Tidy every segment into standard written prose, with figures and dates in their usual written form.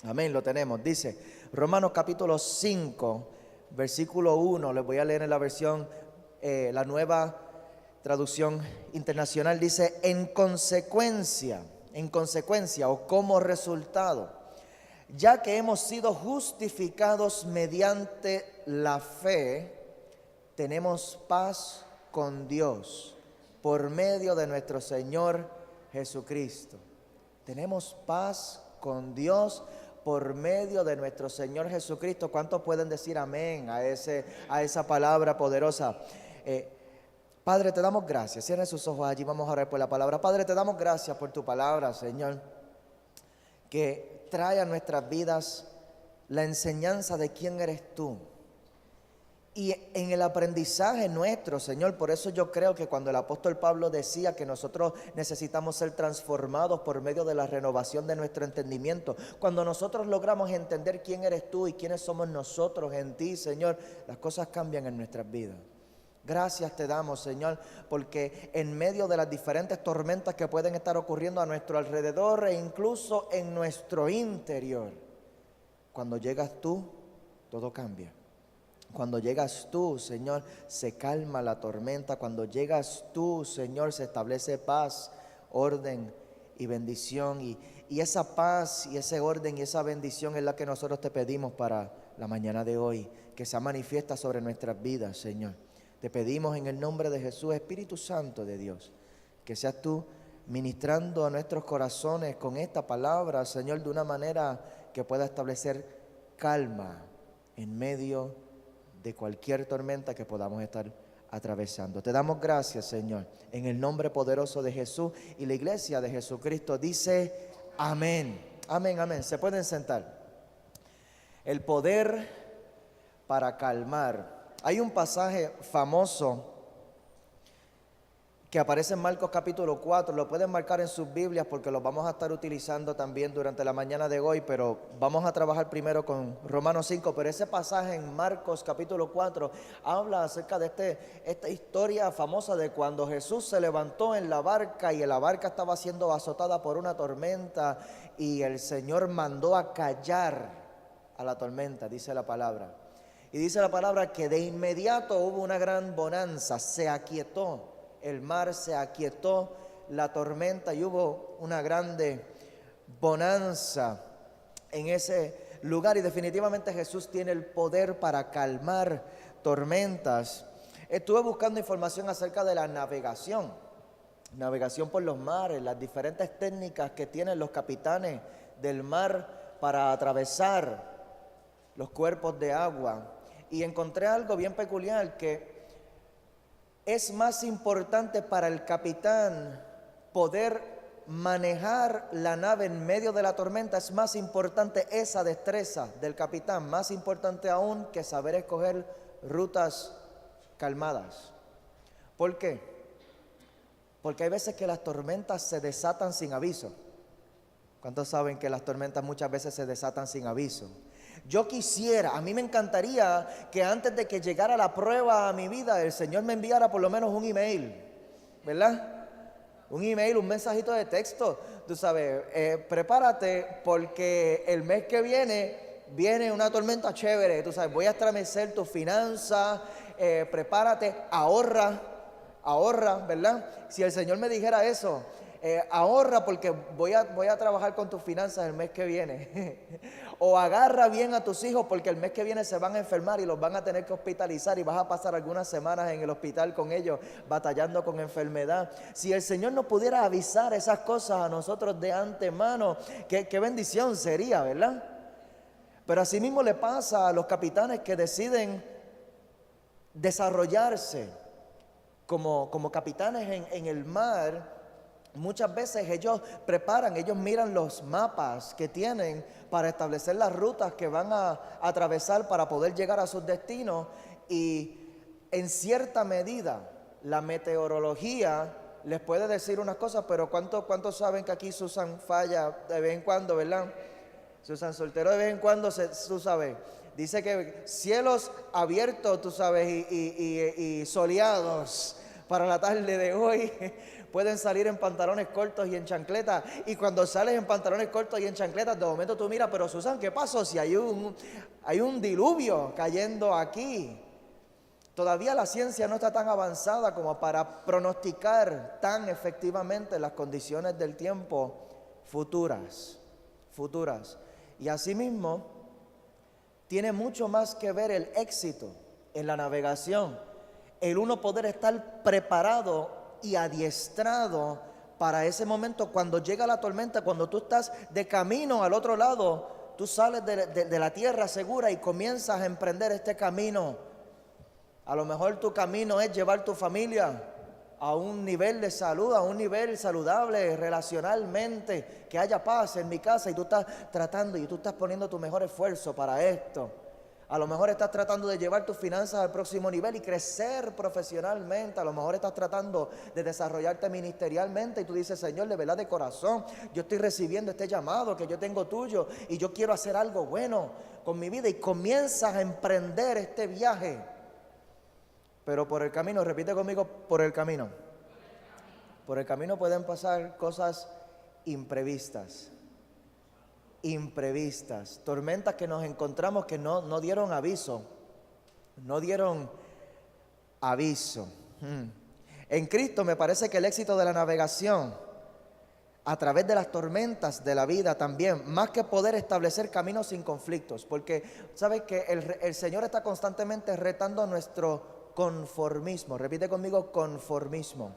Amén, lo tenemos. Dice Romanos capítulo 5, versículo 1. Les voy a leer en la versión, la nueva traducción internacional. Dice, en consecuencia o como resultado, ya que hemos sido justificados mediante la fe, tenemos paz con Dios por medio de nuestro Señor Jesucristo. Tenemos paz con Dios por medio de nuestro Señor Jesucristo. ¿Cuántos pueden decir amén a esa palabra poderosa? Padre, te damos gracias. Cierren sus ojos allí, vamos a orar por la palabra. Padre, te damos gracias por tu palabra, Señor, que trae a nuestras vidas la enseñanza de quién eres tú. Y en el aprendizaje nuestro, Señor, por eso yo creo que cuando el apóstol Pablo decía que nosotros necesitamos ser transformados por medio de la renovación de nuestro entendimiento, cuando nosotros logramos entender quién eres tú y quiénes somos nosotros en ti, Señor, las cosas cambian en nuestras vidas. Gracias te damos, Señor, porque en medio de las diferentes tormentas que pueden estar ocurriendo a nuestro alrededor e incluso en nuestro interior, cuando llegas tú, todo cambia. Cuando llegas tú, Señor, se calma la tormenta. Cuando llegas tú, Señor, se establece paz, orden y bendición. Y esa paz y ese orden y esa bendición es la que nosotros te pedimos para la mañana de hoy, que se manifiesta sobre nuestras vidas, Señor. Te pedimos en el nombre de Jesús, Espíritu Santo de Dios, que seas tú ministrando a nuestros corazones con esta palabra, Señor, de una manera que pueda establecer calma en medio de cualquier tormenta que podamos estar atravesando. Te damos gracias, Señor, en el nombre poderoso de Jesús, y la iglesia de Jesucristo dice amén. Amén, amén. Se pueden sentar. El poder para calmar. Hay un pasaje famoso que aparece en Marcos capítulo 4, lo pueden marcar en sus Biblias porque lo vamos a estar utilizando también durante la mañana de hoy, pero vamos a trabajar primero con Romanos 5, pero ese pasaje en Marcos capítulo 4 habla acerca de esta historia famosa de cuando Jesús se levantó en la barca y la barca estaba siendo azotada por una tormenta y el Señor mandó a callar a la tormenta, dice la palabra. Y dice la palabra que de inmediato hubo una gran bonanza, se aquietó. El mar se aquietó, la tormenta, y hubo una grande bonanza en ese lugar. Y definitivamente Jesús tiene el poder para calmar tormentas. Estuve buscando información acerca de la navegación por los mares, las diferentes técnicas que tienen los capitanes del mar para atravesar los cuerpos de agua. Y encontré algo bien peculiar, que es más importante para el capitán poder manejar la nave en medio de la tormenta. Es más importante esa destreza del capitán, más importante aún que saber escoger rutas calmadas. ¿Por qué? Porque hay veces que las tormentas se desatan sin aviso. ¿Cuántos saben que las tormentas muchas veces se desatan sin aviso? Yo quisiera, a mí me encantaría que antes de que llegara la prueba a mi vida, el Señor me enviara por lo menos un email, ¿verdad? Un email, un mensajito de texto, tú sabes, prepárate porque el mes que viene una tormenta chévere, tú sabes, voy a estremecer tus finanzas, prepárate, ahorra, ¿verdad? Si el Señor me dijera eso, ahorra porque voy a trabajar con tus finanzas el mes que viene. O agarra bien a tus hijos porque el mes que viene se van a enfermar y los van a tener que hospitalizar y vas a pasar algunas semanas en el hospital con ellos batallando con enfermedad. Si el Señor nos pudiera avisar esas cosas a nosotros de antemano, qué bendición sería, ¿verdad? Pero así mismo le pasa a los capitanes que deciden desarrollarse como capitanes en el mar. Muchas veces ellos miran los mapas que tienen para establecer las rutas que van a atravesar para poder llegar a sus destinos, y en cierta medida la meteorología les puede decir unas cosas, pero ¿cuántos saben que aquí Susan falla de vez en cuando, verdad? Susan soltero de vez en cuando, tú sabes, dice que cielos abiertos, tú sabes, y soleados, para la tarde de hoy pueden salir en pantalones cortos y en chancletas. Y cuando sales en pantalones cortos y en chancletas, de momento tú miras, pero Susan, ¿qué pasó? Si hay un diluvio cayendo aquí. Todavía la ciencia no está tan avanzada como para pronosticar tan efectivamente las condiciones del tiempo futuras. Y asimismo, tiene mucho más que ver el éxito en la navegación, el uno poder estar preparado y adiestrado para ese momento cuando llega la tormenta, cuando tú estás de camino al otro lado, tú sales de la tierra segura y comienzas a emprender este camino. A lo mejor tu camino es llevar tu familia a un nivel de salud, a un nivel saludable relacionalmente, que haya paz en mi casa, y tú estás tratando y tú estás poniendo tu mejor esfuerzo para esto. A lo mejor estás tratando de llevar tus finanzas al próximo nivel y crecer profesionalmente. A lo mejor estás tratando de desarrollarte ministerialmente y tú dices, Señor, de verdad, de corazón, yo estoy recibiendo este llamado que yo tengo tuyo y yo quiero hacer algo bueno con mi vida, y comienzas a emprender este viaje. Pero por el camino, repite conmigo, por el camino pueden pasar cosas imprevistas, tormentas que nos encontramos que no dieron aviso. En Cristo me parece que el éxito de la navegación a través de las tormentas de la vida también, más que poder establecer caminos sin conflictos, porque sabes que el Señor está constantemente retando nuestro conformismo. Repite conmigo, conformismo.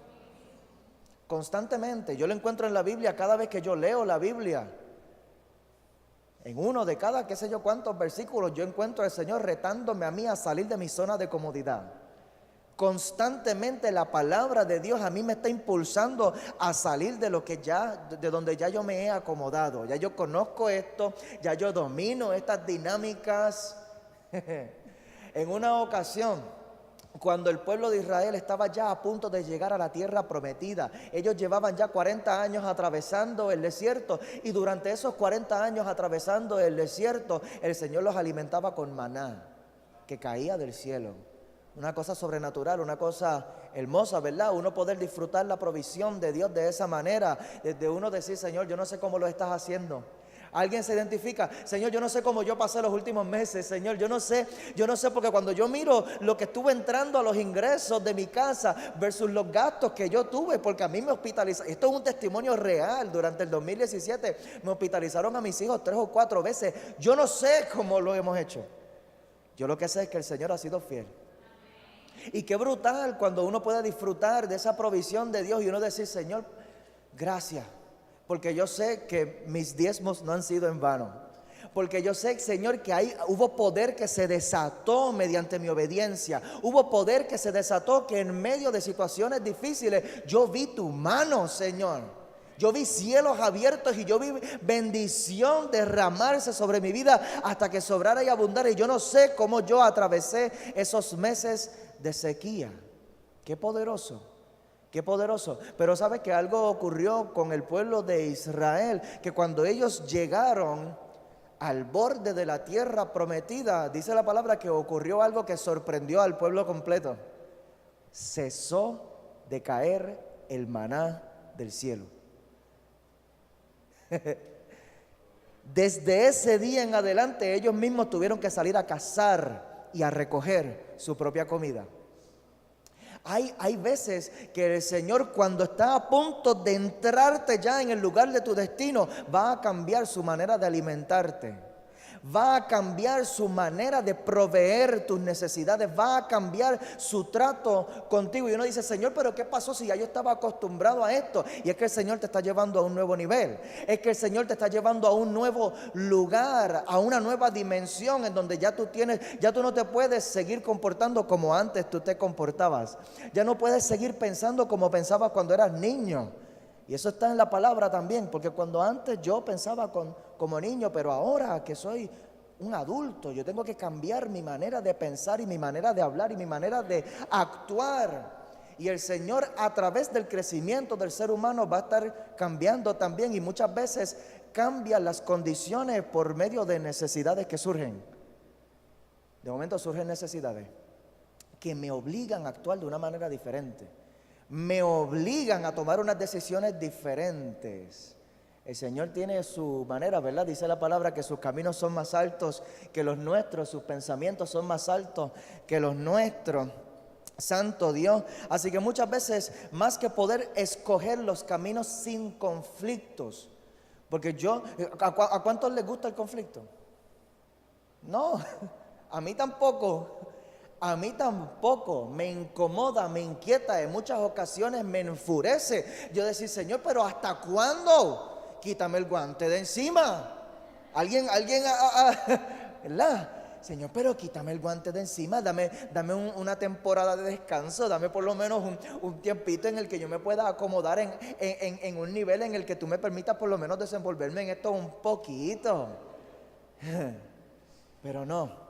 Constantemente, yo lo encuentro en la Biblia cada vez que yo leo la Biblia. En uno de cada qué sé yo cuántos versículos yo encuentro al Señor retándome a mí a salir de mi zona de comodidad. Constantemente la palabra de Dios a mí me está impulsando a salir de donde ya yo me he acomodado. Ya yo conozco esto, ya yo domino estas dinámicas. En una ocasión, cuando el pueblo de Israel estaba ya a punto de llegar a la tierra prometida, ellos llevaban ya 40 años atravesando el desierto, y durante esos 40 años atravesando el desierto, el Señor los alimentaba con maná que caía del cielo. Una cosa sobrenatural, una cosa hermosa, ¿verdad? Uno poder disfrutar la provisión de Dios de esa manera, desde uno decir, Señor, yo no sé cómo lo estás haciendo. Alguien se identifica, Señor, yo no sé cómo yo pasé los últimos meses, Señor, yo no sé, porque cuando yo miro lo que estuve entrando a los ingresos de mi casa versus los gastos que yo tuve, porque a mí me hospitalizaron, esto es un testimonio real, durante el 2017 me hospitalizaron a mis hijos 3 o 4 veces, yo no sé cómo lo hemos hecho, yo lo que sé es que el Señor ha sido fiel. Y qué brutal cuando uno puede disfrutar de esa provisión de Dios y uno decir, Señor, gracias. Porque yo sé que mis diezmos no han sido en vano. Porque yo sé, Señor, que hubo poder que se desató mediante mi obediencia. Hubo poder que se desató que en medio de situaciones difíciles yo vi tu mano, Señor. Yo vi cielos abiertos y yo vi bendición derramarse sobre mi vida hasta que sobrara y abundara. Y yo no sé cómo yo atravesé esos meses de sequía. Qué poderoso. Qué poderoso. Pero ¿sabes que algo ocurrió con el pueblo de Israel? Que cuando ellos llegaron al borde de la tierra prometida, dice la palabra que ocurrió algo que sorprendió al pueblo completo. Cesó de caer el maná del cielo. Desde ese día en adelante ellos mismos tuvieron que salir a cazar y a recoger su propia comida. Hay veces que el Señor, cuando está a punto de entrarte ya en el lugar de tu destino, va a cambiar su manera de alimentarte. Va a cambiar su manera de proveer tus necesidades, va a cambiar su trato contigo. Y uno dice, Señor, pero ¿qué pasó si ya yo estaba acostumbrado a esto? Y es que el Señor te está llevando a un nuevo nivel. Es que el Señor te está llevando a un nuevo lugar, a una nueva dimensión en donde ya tú no te puedes seguir comportando como antes tú te comportabas. Ya no puedes seguir pensando como pensabas cuando eras niño. Y eso está en la palabra también, porque cuando antes yo pensaba como niño, pero ahora que soy un adulto, yo tengo que cambiar mi manera de pensar y mi manera de hablar y mi manera de actuar. Y el Señor, a través del crecimiento del ser humano, va a estar cambiando también, y muchas veces cambia las condiciones por medio de necesidades que surgen. De momento surgen necesidades que me obligan a actuar de una manera diferente. me obligan a tomar unas decisiones diferentes. El Señor tiene su manera, ¿verdad? Dice la palabra que sus caminos son más altos que los nuestros, sus pensamientos son más altos que los nuestros. Santo Dios. Así que muchas veces, más que poder escoger los caminos sin conflictos, porque ¿a cuántos les gusta el conflicto? No, a mí tampoco. A mí tampoco, me incomoda, me inquieta, en muchas ocasiones me enfurece. Yo decir, Señor, pero ¿hasta cuándo? Quítame el guante de encima. Alguien, ¿verdad? Señor, pero quítame el guante de encima, dame una temporada de descanso, dame por lo menos un tiempito en el que yo me pueda acomodar en un nivel en el que tú me permitas por lo menos desenvolverme en esto un poquito. Pero no.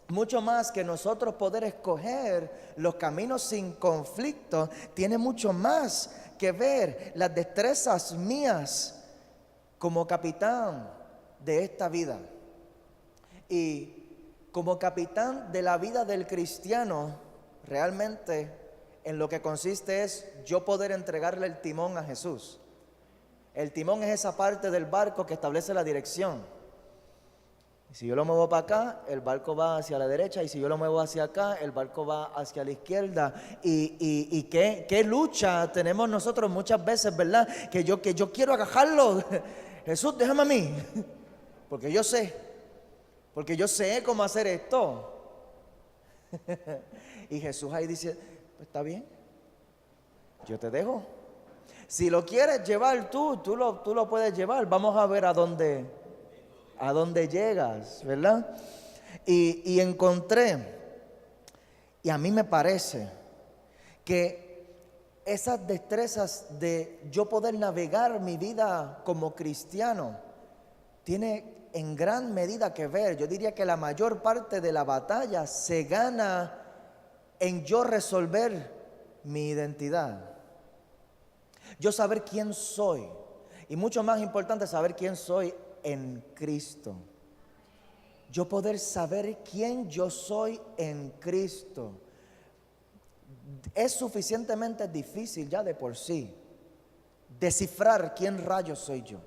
Mucho más que nosotros poder escoger los caminos sin conflicto, tiene mucho más que ver las destrezas mías como capitán de esta vida. Y como capitán de la vida del cristiano, realmente en lo que consiste es yo poder entregarle el timón a Jesús. El timón es esa parte del barco que establece la dirección. Si yo lo muevo para acá, el barco va hacia la derecha, y si yo lo muevo hacia acá, el barco va hacia la izquierda. Y qué lucha tenemos nosotros muchas veces, ¿verdad? Que yo quiero agajarlo. Jesús, déjame a mí, porque yo sé cómo hacer esto. Y Jesús ahí dice, pues está bien, yo te dejo. Si lo quieres llevar tú lo puedes llevar. Vamos a ver a dónde llegas, ¿verdad? Y encontré, y a mí me parece que esas destrezas de yo poder navegar mi vida como cristiano tiene en gran medida que ver. Yo diría que la mayor parte de la batalla se gana en yo resolver mi identidad. Yo saber quién soy, y mucho más importante, saber quién soy en Cristo. Yo poder saber quién yo soy en Cristo es suficientemente difícil ya de por sí descifrar quién rayos soy yo.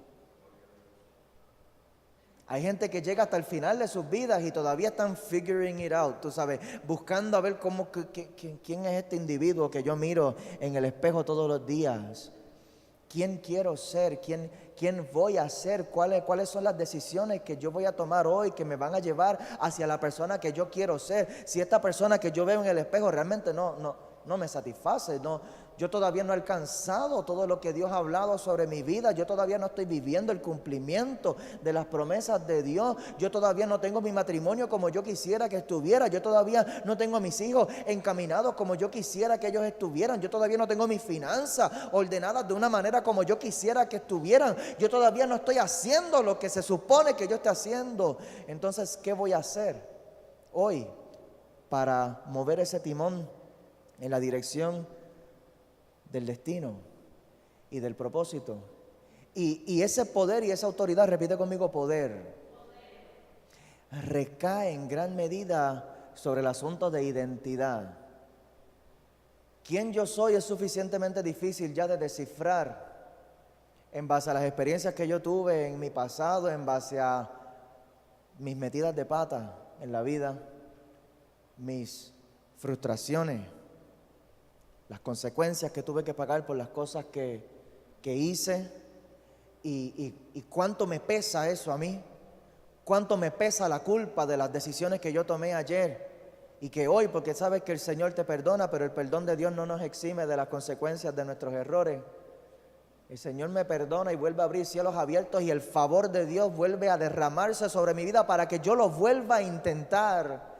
Hay gente que llega hasta el final de sus vidas y todavía están figuring it out, tú sabes, buscando a ver quién es este individuo que yo miro en el espejo todos los días. ¿Quién quiero ser? ¿Quién voy a ser? ¿Cuáles son las decisiones que yo voy a tomar hoy que me van a llevar hacia la persona que yo quiero ser? Si esta persona que yo veo en el espejo realmente no me satisface, yo todavía no he alcanzado todo lo que Dios ha hablado sobre mi vida, yo todavía no estoy viviendo el cumplimiento de las promesas de Dios, yo todavía no tengo mi matrimonio como yo quisiera que estuviera, yo todavía no tengo a mis hijos encaminados como yo quisiera que ellos estuvieran, yo todavía no tengo mis finanzas ordenadas de una manera como yo quisiera que estuvieran, yo todavía no estoy haciendo lo que se supone que yo esté haciendo. Entonces, ¿qué voy a hacer hoy para mover ese timón en la dirección del destino y del propósito? Y ese poder y esa autoridad, repite conmigo, poder, recae en gran medida sobre el asunto de identidad. ¿Quién yo soy? Es suficientemente difícil ya de descifrar en base a las experiencias que yo tuve en mi pasado, en base a mis metidas de pata en la vida, mis frustraciones, las consecuencias que tuve que pagar por las cosas que hice, y cuánto me pesa eso a mí, cuánto me pesa la culpa de las decisiones que yo tomé ayer y que hoy, porque sabes que el Señor te perdona, pero el perdón de Dios no nos exime de las consecuencias de nuestros errores. El Señor me perdona y vuelve a abrir cielos abiertos, y el favor de Dios vuelve a derramarse sobre mi vida para que yo lo vuelva a intentar,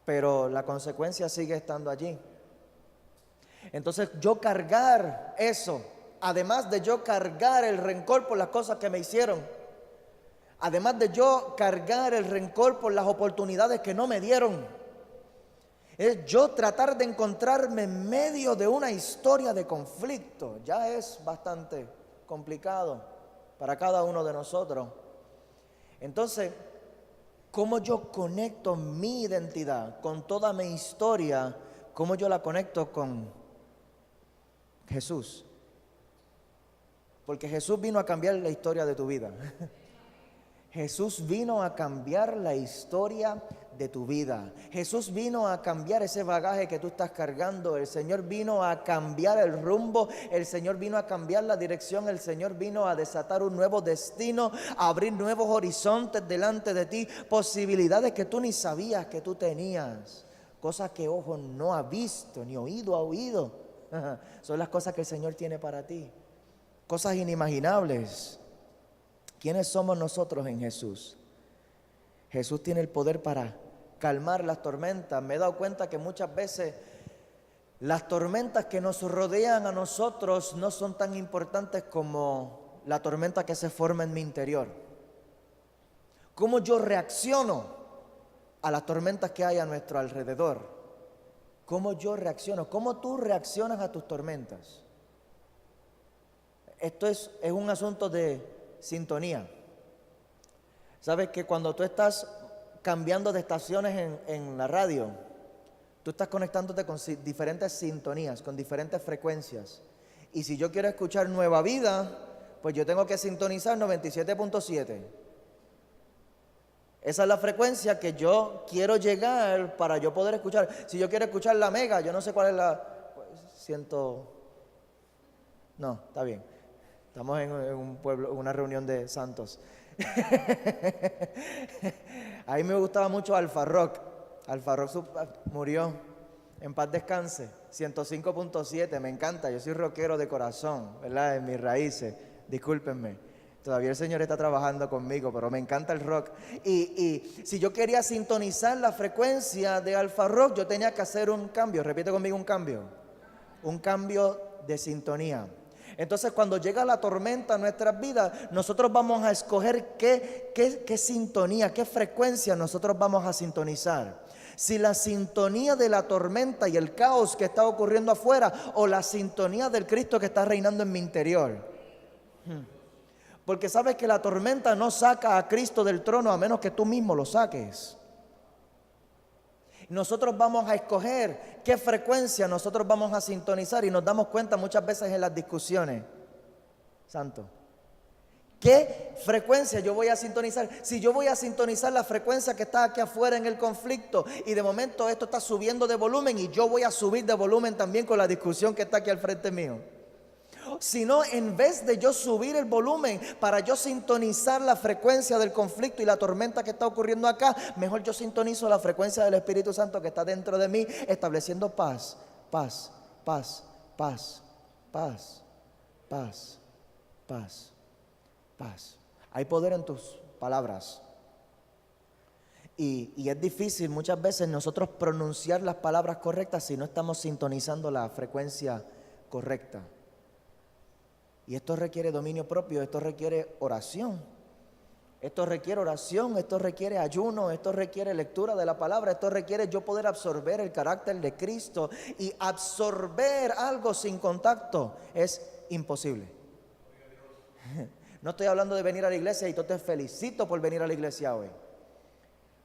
pero la consecuencia sigue estando allí. Entonces yo cargar eso, además de yo cargar el rencor por las cosas que me hicieron, además de yo cargar el rencor por las oportunidades que no me dieron, es yo tratar de encontrarme en medio de una historia de conflicto. Ya es bastante complicado para cada uno de nosotros. Entonces, ¿cómo yo conecto mi identidad con toda mi historia? ¿Cómo yo la conecto con Jesús. Porque Jesús vino a cambiar la historia de tu vida. Jesús vino a cambiar la historia de tu vida. Jesús vino a cambiar ese bagaje que tú estás cargando. El Señor vino a cambiar el rumbo. El Señor vino a cambiar la dirección. El Señor vino a desatar un nuevo destino, a abrir nuevos horizontes delante de ti, posibilidades que tú ni sabías que tú tenías, cosas que ojo no ha visto ni oído ha oído. Son las cosas que el Señor tiene para ti, cosas inimaginables. ¿Quiénes somos nosotros en Jesús? Jesús tiene el poder para calmar las tormentas. Me he dado cuenta que muchas veces las tormentas que nos rodean a nosotros no son tan importantes como la tormenta que se forma en mi interior. ¿Cómo yo reacciono a las tormentas que hay a nuestro alrededor? ¿Cómo yo reacciono? ¿Cómo tú reaccionas a tus tormentas? Esto es un asunto de sintonía. Sabes que cuando tú estás cambiando de estaciones en la radio, tú estás conectándote con diferentes sintonías, con diferentes frecuencias. Y si yo quiero escuchar Nueva Vida, pues yo tengo que sintonizar 97.7. Esa es la frecuencia que yo quiero llegar para yo poder escuchar. Si yo quiero escuchar la Mega, yo no sé cuál es la... No, está bien. Estamos en un pueblo, una reunión de santos. A mí me gustaba mucho Alfa Rock. Alfa Rock murió, en paz descanse. 105.7, me encanta. Yo soy rockero de corazón, ¿verdad? En mis raíces. Discúlpenme. Todavía el Señor está trabajando conmigo, pero me encanta el rock. Y si yo quería sintonizar la frecuencia de Alfa Rock, yo tenía que hacer un cambio. Repite conmigo, un cambio. Un cambio de sintonía. Entonces, cuando llega la tormenta a nuestras vidas, nosotros vamos a escoger qué sintonía, qué frecuencia nosotros vamos a sintonizar. Si la sintonía de la tormenta y el caos que está ocurriendo afuera, o la sintonía del Cristo que está reinando en mi interior. Porque sabes que la tormenta no saca a Cristo del trono a menos que tú mismo lo saques. Nosotros vamos a escoger qué frecuencia nosotros vamos a sintonizar, y nos damos cuenta muchas veces en las discusiones. Santo, ¿qué frecuencia yo voy a sintonizar? Si yo voy a sintonizar la frecuencia que está aquí afuera en el conflicto, y de momento esto está subiendo de volumen, y yo voy a subir de volumen también con la discusión que está aquí al frente mío. Sino, en vez de yo subir el volumen para yo sintonizar la frecuencia del conflicto y la tormenta que está ocurriendo acá, mejor yo sintonizo la frecuencia del Espíritu Santo que está dentro de mí, estableciendo paz, paz, paz, paz, paz, paz, paz, paz. Hay poder en tus palabras. Y es difícil muchas veces nosotros pronunciar las palabras correctas si no estamos sintonizando la frecuencia correcta. Y esto requiere dominio propio, esto requiere oración. Esto requiere ayuno, esto requiere lectura de la palabra, esto requiere yo poder absorber el carácter de Cristo. Y absorber algo sin contacto es imposible. No estoy hablando de venir a la iglesia, y yo te felicito por venir a la iglesia hoy.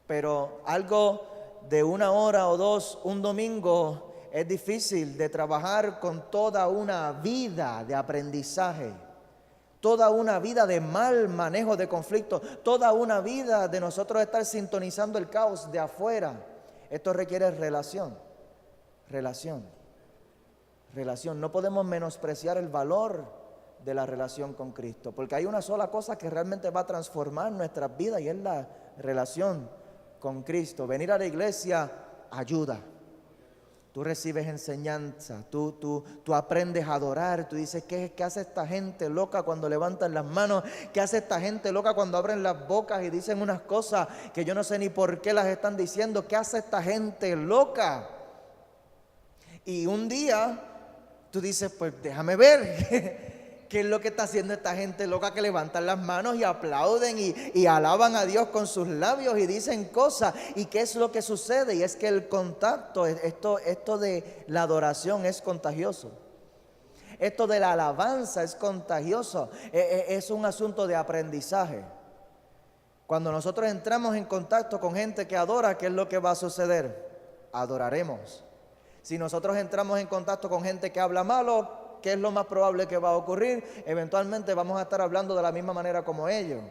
Pero algo de 1 hora o 2, un domingo, es difícil de trabajar con toda una vida de aprendizaje, toda una vida de mal manejo de conflictos, toda una vida de nosotros estar sintonizando el caos de afuera. Esto requiere relación. No podemos menospreciar el valor de la relación con Cristo, porque hay una sola cosa que realmente va a transformar nuestras vidas, y es la relación con Cristo. Venir a la iglesia ayuda. Tú recibes enseñanza, tú aprendes a adorar, tú dices, ¿qué hace esta gente loca cuando levantan las manos? ¿Qué hace esta gente loca cuando abren las bocas y dicen unas cosas que yo no sé ni por qué las están diciendo? ¿Qué hace esta gente loca? Y un día tú dices, pues déjame ver qué es lo que está haciendo esta gente loca que levantan las manos y aplauden y alaban a Dios con sus labios y dicen cosas. ¿Y qué es lo que sucede? Y es que el contacto, esto de la adoración es contagioso. Esto de la alabanza es contagioso. Es un asunto de aprendizaje. Cuando nosotros entramos en contacto con gente que adora, ¿qué es lo que va a suceder? Adoraremos. Si nosotros entramos en contacto con gente que habla malo, ¿qué es lo más probable que va a ocurrir? Eventualmente vamos a estar hablando de la misma manera como ellos.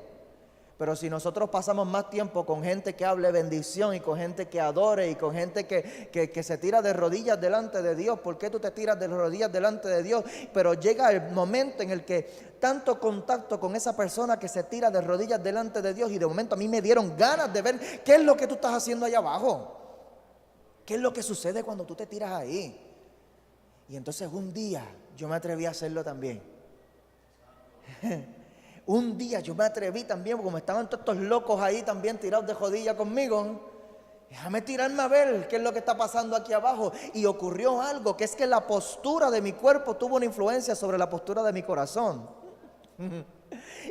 Pero si nosotros pasamos más tiempo con gente que hable bendición y con gente que adore y con gente que se tira de rodillas delante de Dios, ¿por qué tú te tiras de rodillas delante de Dios? Pero llega el momento en el que tanto contacto con esa persona que se tira de rodillas delante de Dios, y de momento a mí me dieron ganas de ver qué es lo que tú estás haciendo allá abajo. ¿Qué es lo que sucede cuando tú te tiras ahí? Y entonces un día yo me atreví a hacerlo también. Un día yo me atreví también, porque como estaban todos estos locos ahí también tirados de rodillas conmigo, déjame tirarme a ver qué es lo que está pasando aquí abajo. Y ocurrió algo, que es que la postura de mi cuerpo tuvo una influencia sobre la postura de mi corazón.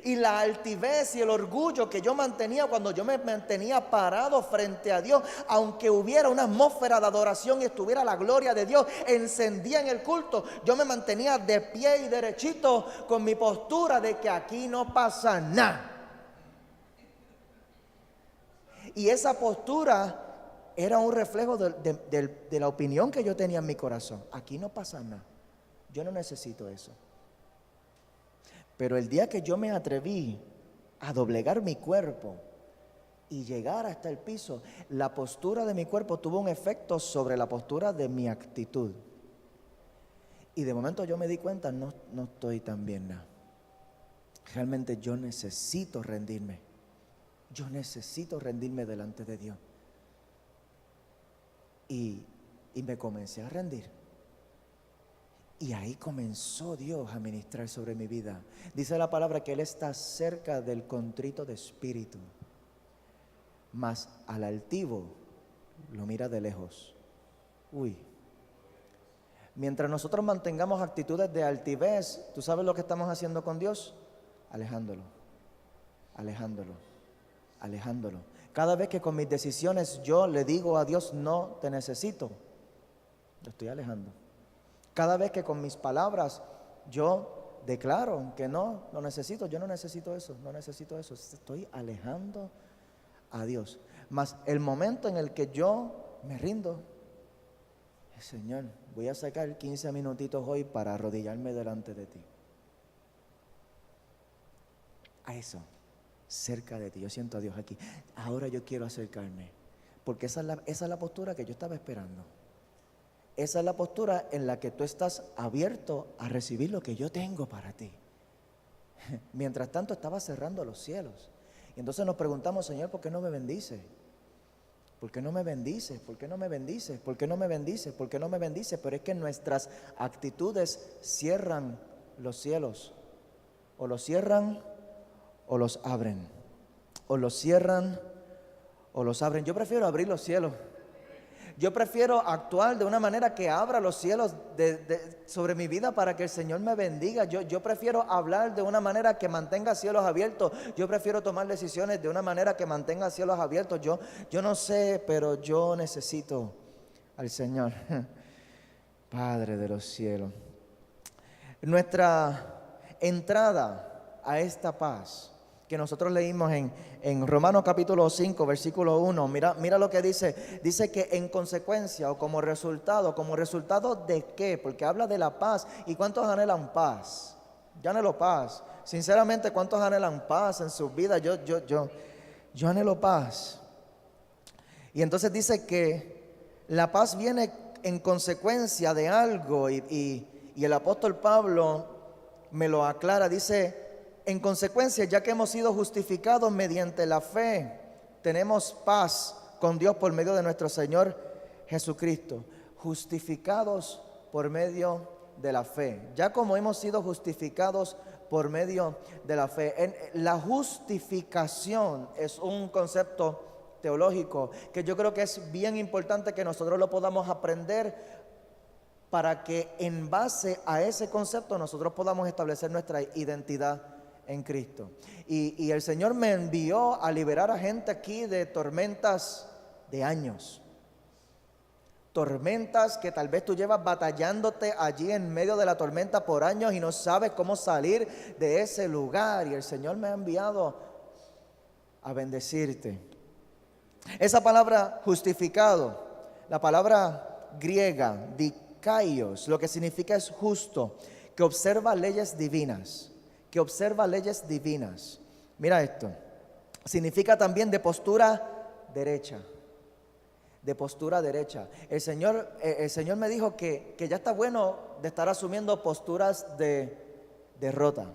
Y la altivez y el orgullo que yo mantenía cuando yo me mantenía parado frente a Dios, aunque hubiera una atmósfera de adoración y estuviera la gloria de Dios encendida en el culto, yo me mantenía de pie y derechito con mi postura de que aquí no pasa nada. Y esa postura era un reflejo de la opinión que yo tenía en mi corazón. Aquí no pasa nada, yo no necesito eso. Pero el día que yo me atreví a doblegar mi cuerpo y llegar hasta el piso, la postura de mi cuerpo tuvo un efecto sobre la postura de mi actitud. Y de momento yo me di cuenta, no estoy tan bien nada. Realmente yo necesito rendirme. Yo necesito rendirme delante de Dios. Y me comencé a rendir. Y ahí comenzó Dios a ministrar sobre mi vida. Dice la palabra que Él está cerca del contrito de espíritu, mas al altivo lo mira de lejos. Mientras nosotros mantengamos actitudes de altivez, ¿tú sabes lo que estamos haciendo con Dios? Alejándolo, alejándolo, alejándolo. Cada vez que con mis decisiones yo le digo a Dios, no te necesito, lo estoy alejando. Cada vez que con mis palabras yo declaro que no, lo necesito, yo no necesito eso, no necesito eso, estoy alejando a Dios. Mas el momento en el que yo me rindo, Señor, voy a sacar 15 minutitos hoy para arrodillarme delante de ti. A eso, cerca de ti, yo siento a Dios aquí. Ahora yo quiero acercarme, porque esa es la postura que yo estaba esperando. Esa es la postura en la que tú estás abierto a recibir lo que yo tengo para ti. Mientras tanto estaba cerrando los cielos. Y entonces nos preguntamos, Señor, ¿por qué no me bendices? ¿Por qué no me bendices? ¿Por qué no me bendices? ¿Por qué no me bendices? ¿Por qué no me bendices? Pero es que nuestras actitudes cierran los cielos. O los cierran o los abren. O los cierran o los abren. Yo prefiero abrir los cielos. Yo prefiero actuar de una manera que abra los cielos sobre mi vida para que el Señor me bendiga. Yo prefiero hablar de una manera que mantenga cielos abiertos. Yo prefiero tomar decisiones de una manera que mantenga cielos abiertos. Yo no sé, pero yo necesito al Señor, Padre de los cielos. Nuestra entrada a esta paz que nosotros leímos en Romanos capítulo 5, versículo 1, mira lo que dice. Dice que en consecuencia o como resultado ¿de qué? Porque habla de la paz. ¿Y cuántos anhelan paz? Yo anhelo paz. Sinceramente, ¿cuántos anhelan paz en sus vidas? Yo anhelo paz. Y entonces dice que la paz viene en consecuencia de algo y el apóstol Pablo me lo aclara, dice: en consecuencia, ya que hemos sido justificados mediante la fe, tenemos paz con Dios por medio de nuestro Señor Jesucristo. Justificados por medio de la fe. Ya como hemos sido justificados por medio de la fe. La justificación es un concepto teológico que yo creo que es bien importante que nosotros lo podamos aprender, para que en base a ese concepto nosotros podamos establecer nuestra identidad en Cristo. Y el Señor me envió a liberar a gente aquí de tormentas de años. Tormentas que tal vez tú llevas batallándote allí en medio de la tormenta por años y no sabes cómo salir de ese lugar. Y el Señor me ha enviado a bendecirte. Esa palabra justificado, la palabra griega, dikaios, lo que significa es justo, que observa leyes divinas, que observa leyes divinas. Mira esto, significa también de postura derecha, de postura derecha. El Señor me dijo que ya está bueno de estar asumiendo posturas de derrota.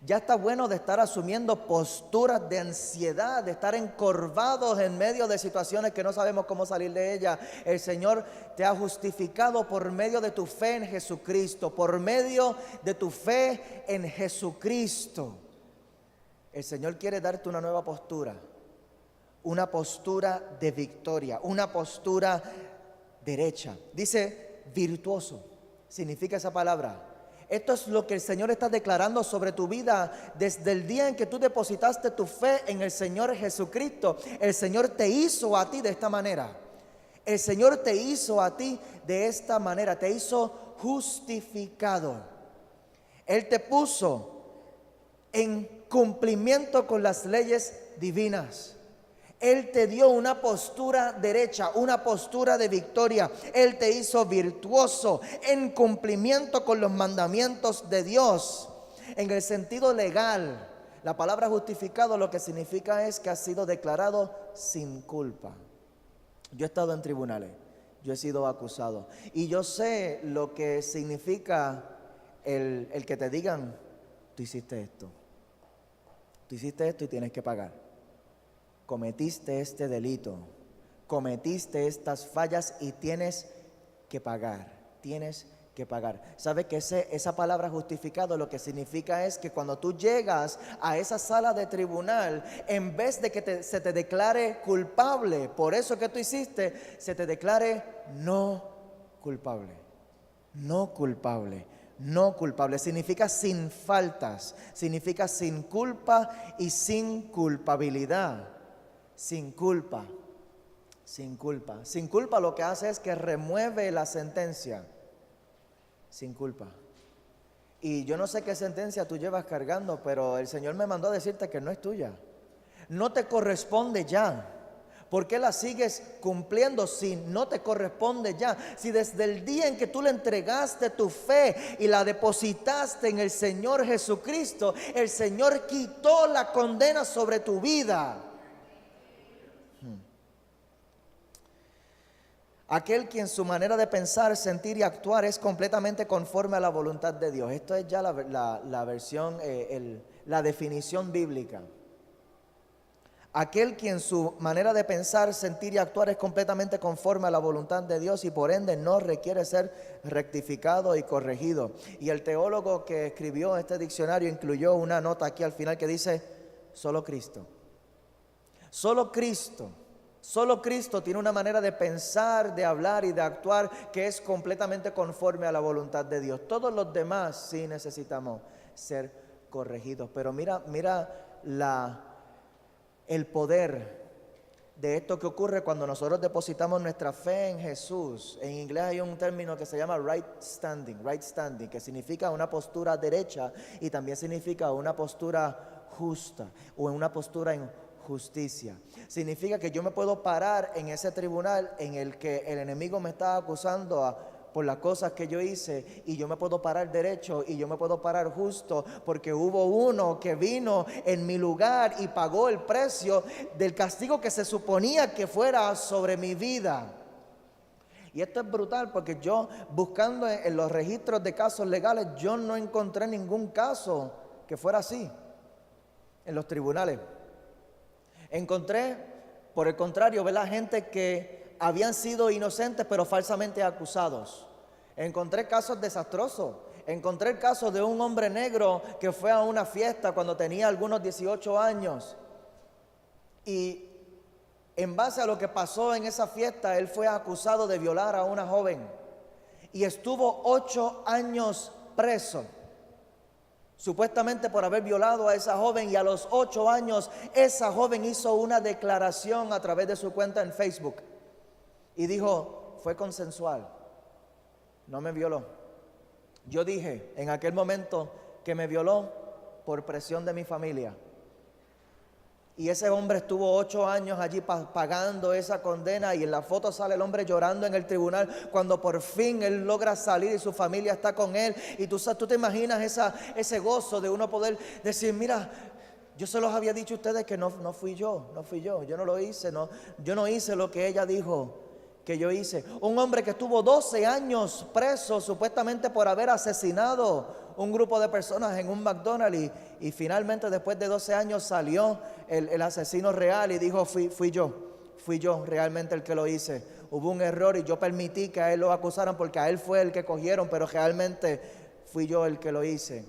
Ya está bueno de estar asumiendo posturas de ansiedad, de estar encorvados en medio de situaciones que no sabemos cómo salir de ellas. El Señor te ha justificado por medio de tu fe en Jesucristo, por medio de tu fe en Jesucristo. El Señor quiere darte una nueva postura, una postura de victoria, una postura derecha. Dice virtuoso, significa esa palabra. Esto es lo que el Señor está declarando sobre tu vida desde el día en que tú depositaste tu fe en el Señor Jesucristo. El Señor te hizo a ti de esta manera. El Señor te hizo a ti de esta manera. Te hizo justificado. Él te puso en cumplimiento con las leyes divinas. Él te dio una postura derecha, una postura de victoria. Él te hizo virtuoso en cumplimiento con los mandamientos de Dios. En el sentido legal, la palabra justificado lo que significa es que has sido declarado sin culpa. Yo he estado en tribunales, yo he sido acusado y yo sé lo que significa el que te digan, tú hiciste esto y tienes que pagar. Cometiste este delito, cometiste estas fallas y tienes que pagar, tienes que pagar. ¿Sabe que esa palabra justificado lo que significa es que cuando tú llegas a esa sala de tribunal, en vez de que se te declare culpable por eso que tú hiciste, se te declare no culpable, no culpable. No culpable, significa sin faltas, significa sin culpa y sin culpabilidad. Sin culpa, sin culpa. Sin culpa lo que hace es que remueve la sentencia. Sin culpa. Y yo no sé qué sentencia tú llevas cargando, pero el Señor me mandó a decirte que no es tuya. No te corresponde ya. ¿Por qué la sigues cumpliendo si no te corresponde ya? Si desde el día en que tú le entregaste tu fe y la depositaste en el Señor Jesucristo, el Señor quitó la condena sobre tu vida. Aquel quien su manera de pensar, sentir y actuar es completamente conforme a la voluntad de Dios. Esto es ya la versión, la definición bíblica. Aquel quien su manera de pensar, sentir y actuar es completamente conforme a la voluntad de Dios y por ende no requiere ser rectificado y corregido. Y el teólogo que escribió este diccionario incluyó una nota aquí al final que dice, solo Cristo. Solo Cristo. Solo Cristo tiene una manera de pensar, de hablar y de actuar que es completamente conforme a la voluntad de Dios. Todos los demás sí necesitamos ser corregidos. Pero mira el poder de esto que ocurre cuando nosotros depositamos nuestra fe en Jesús. En inglés hay un término que se llama right standing, que significa una postura derecha y también significa una postura justa o una postura en justicia. Significa que yo me puedo parar en ese tribunal en el que el enemigo me está acusando por las cosas que yo hice y yo me puedo parar derecho y yo me puedo parar justo porque hubo uno que vino en mi lugar y pagó el precio del castigo que se suponía que fuera sobre mi vida. Y esto es brutal porque yo buscando en los registros de casos legales yo no encontré ningún caso que fuera así en los tribunales. Encontré, por el contrario, ¿verdad? Gente que habían sido inocentes pero falsamente acusados. Encontré casos desastrosos. Encontré el caso de un hombre negro que fue a una fiesta cuando tenía algunos 18 años. Y en base a lo que pasó en esa fiesta, él fue acusado de violar a una joven. Y estuvo 8 años preso. Supuestamente por haber violado a esa joven y a los 8 años esa joven hizo una declaración a través de su cuenta en Facebook y dijo, fue consensual, no me violó. Yo dije en aquel momento que me violó por presión de mi familia. Y ese hombre estuvo 8 años allí pagando esa condena, y en la foto sale el hombre llorando en el tribunal cuando por fin él logra salir y su familia está con él. Y tú te imaginas ese gozo de uno poder decir, mira, yo se los había dicho a ustedes que no fui yo, yo no lo hice, yo no hice lo que ella dijo que yo hice. Un hombre que estuvo 12 años preso supuestamente por haber asesinado un grupo de personas en un McDonald's, y finalmente después de 12 años salió el asesino real y dijo, fui yo realmente el que lo hice. Hubo un error y yo permití que a él lo acusaran porque a él fue el que cogieron, pero realmente fui yo el que lo hice.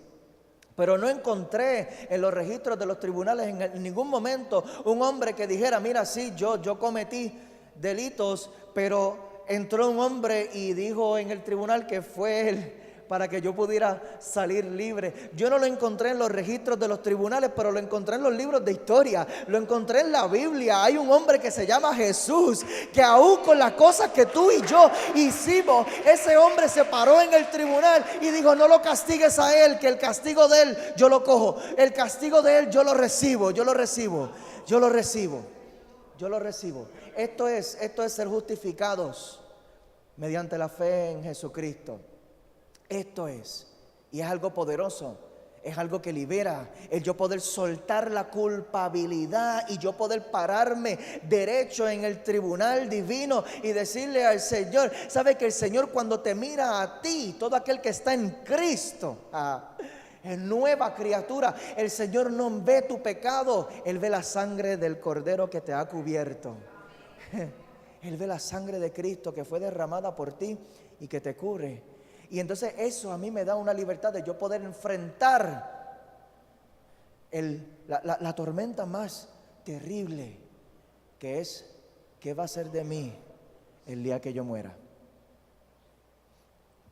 Pero no encontré en los registros de los tribunales en ningún momento un hombre que dijera, mira, sí, yo cometí delitos, pero entró un hombre y dijo en el tribunal que fue él para que yo pudiera salir libre. Yo no lo encontré en los registros de los tribunales, pero lo encontré en los libros de historia, lo encontré en la Biblia. Hay un hombre que se llama Jesús, que aún con las cosas que tú y yo hicimos, ese hombre se paró en el tribunal y dijo, no lo castigues a él, que el castigo de él yo lo cojo, el castigo de él yo lo recibo. Esto es ser justificados mediante la fe en Jesucristo. Esto es, y es algo poderoso, es algo que libera, el yo poder soltar la culpabilidad y yo poder pararme derecho en el tribunal divino y decirle al Señor, ¿sabe que el Señor cuando te mira a ti, todo aquel que está en Cristo, es nueva criatura? El Señor no ve tu pecado, Él ve la sangre del Cordero que te ha cubierto. Él ve la sangre de Cristo que fue derramada por ti y que te cubre. Y entonces eso a mí me da una libertad de yo poder enfrentar la tormenta más terrible, que es, ¿qué va a ser de mí el día que yo muera?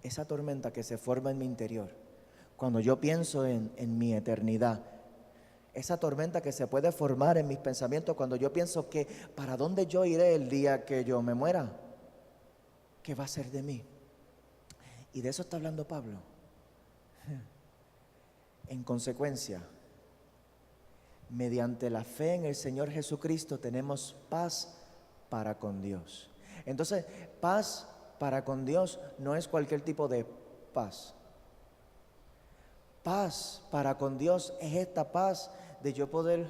Esa tormenta que se forma en mi interior, cuando yo pienso en mi eternidad. Esa tormenta que se puede formar en mis pensamientos cuando yo pienso que ¿para dónde yo iré el día que yo me muera? ¿Qué va a ser de mí? Y de eso está hablando Pablo. En consecuencia, mediante la fe en el Señor Jesucristo tenemos paz para con Dios. Entonces, paz para con Dios no es cualquier tipo de paz. Paz para con Dios es esta paz de yo poder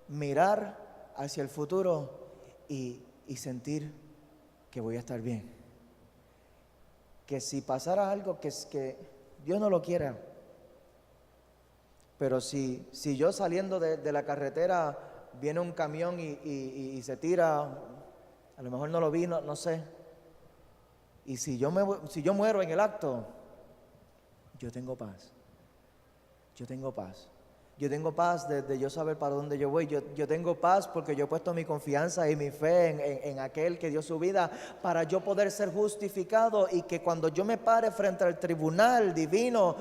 mirar hacia el futuro y sentir que voy a estar bien. Que si pasara algo que Dios no lo quiera, pero si yo saliendo de la carretera viene un camión y se tira, a lo mejor no lo vi, no sé, y si yo muero en el acto, yo tengo paz. Yo tengo paz de yo saber para dónde yo voy. Yo tengo paz porque yo he puesto mi confianza y mi fe en aquel que dio su vida para yo poder ser justificado, y que cuando yo me pare frente al tribunal divino,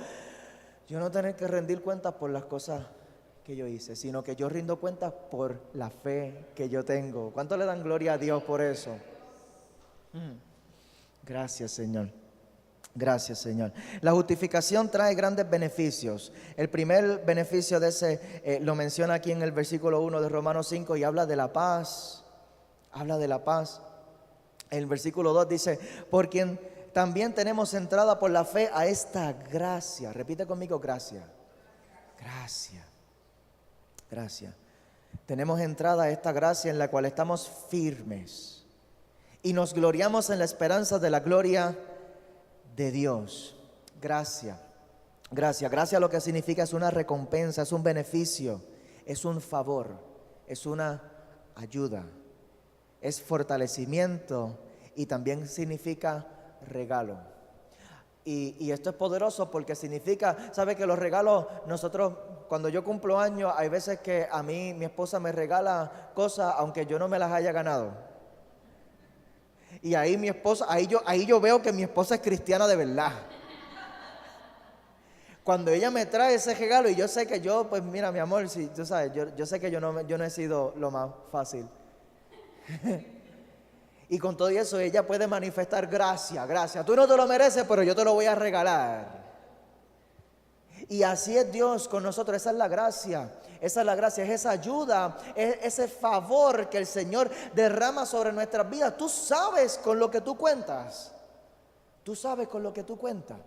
yo no tener que rendir cuentas por las cosas que yo hice, sino que yo rindo cuentas por la fe que yo tengo. ¿Cuánto le dan gloria a Dios por eso? Gracias, Señor. Gracias, Señor. La justificación trae grandes beneficios. El primer beneficio de ese lo menciona aquí en el versículo 1 de Romanos 5 y habla de la paz. Habla de la paz. El versículo 2 dice, por quien también tenemos entrada por la fe a esta gracia. Repite conmigo, gracia. Gracia. Tenemos entrada a esta gracia en la cual estamos firmes y nos gloriamos en la esperanza de la gloria de Dios. Gracia lo que significa es una recompensa, es un beneficio, es un favor, es una ayuda, es fortalecimiento y también significa regalo. Y esto es poderoso porque significa, ¿sabe que los regalos, nosotros cuando yo cumplo años, hay veces que a mí mi esposa me regala cosas aunque yo no me las haya ganado? Y ahí mi esposa, ahí yo veo que mi esposa es cristiana de verdad. Cuando ella me trae ese regalo y yo sé que yo, pues mira mi amor, si tú sabes, yo sé que yo no he sido lo más fácil. Y con todo eso ella puede manifestar gracia. Tú no te lo mereces, pero yo te lo voy a regalar. Y así es Dios con nosotros. Esa es la gracia. Esa es la gracia, es esa ayuda, es ese favor que el Señor derrama sobre nuestras vidas. Tú sabes con lo que tú cuentas. Tú sabes con lo que tú cuentas.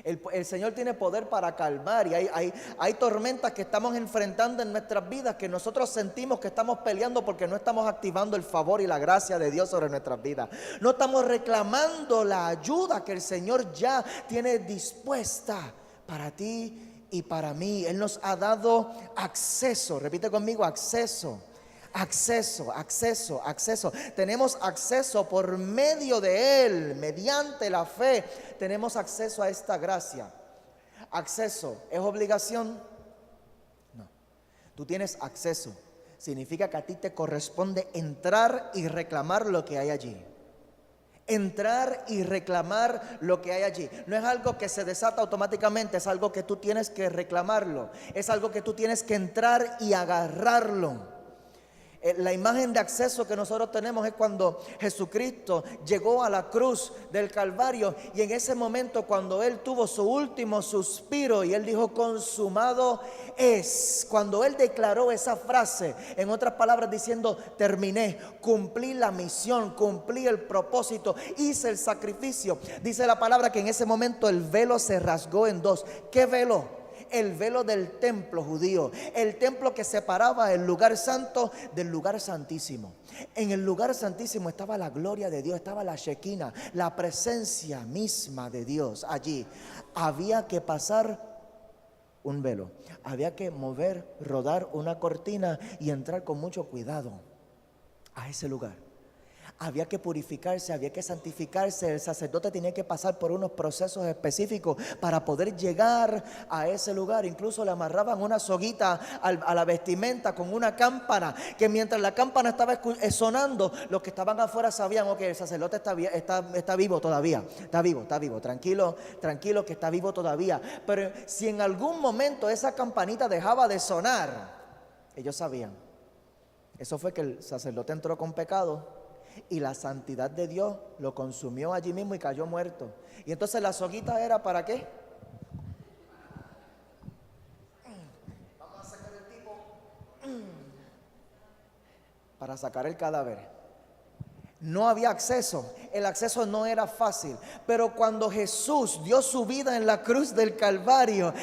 El Señor tiene poder para calmar, y hay tormentas que estamos enfrentando en nuestras vidas que nosotros sentimos que estamos peleando porque no estamos activando el favor y la gracia de Dios sobre nuestras vidas. No estamos reclamando la ayuda que el Señor ya tiene dispuesta para ti y para mí. Él nos ha dado acceso, repite conmigo, acceso. Acceso. Tenemos acceso por medio de Él, mediante la fe. Tenemos acceso a esta gracia. Acceso, ¿es obligación? No. Tú tienes acceso. Significa que a ti te corresponde entrar y reclamar lo que hay allí. Entrar y reclamar lo que hay allí. No es algo que se desata automáticamente, es algo que tú tienes que reclamarlo. Es algo que tú tienes que entrar y agarrarlo. La imagen de acceso que nosotros tenemos es cuando Jesucristo llegó a la cruz del Calvario, y en ese momento cuando Él tuvo su último suspiro y Él dijo consumado es, cuando Él declaró esa frase, en otras palabras diciendo terminé, cumplí la misión, cumplí el propósito, hice el sacrificio, dice la palabra que en ese momento el velo se rasgó en dos. ¿Qué velo? El velo del templo judío, el templo que separaba el lugar santo del lugar santísimo. En el lugar santísimo estaba la gloria de Dios, estaba la Shekinah, la presencia misma de Dios allí. Había que pasar un velo, había que mover, rodar una cortina y entrar con mucho cuidado a ese lugar. Había que purificarse, había que santificarse. El sacerdote tenía que pasar por unos procesos específicos para poder llegar a ese lugar. Incluso le amarraban una soguita a la vestimenta con una cámpana, que mientras la cámpana estaba sonando, los que estaban afuera sabían que el sacerdote está vivo todavía. Está vivo, tranquilo que está vivo todavía. Pero si en algún momento esa campanita dejaba de sonar, ellos sabían. Eso fue que el sacerdote entró con pecado y la santidad de Dios lo consumió allí mismo y cayó muerto. Y entonces la soguita era ¿para qué? Vamos a sacar el tipo para sacar el cadáver. No había acceso, el acceso no era fácil. Pero cuando Jesús dio su vida en la cruz del Calvario,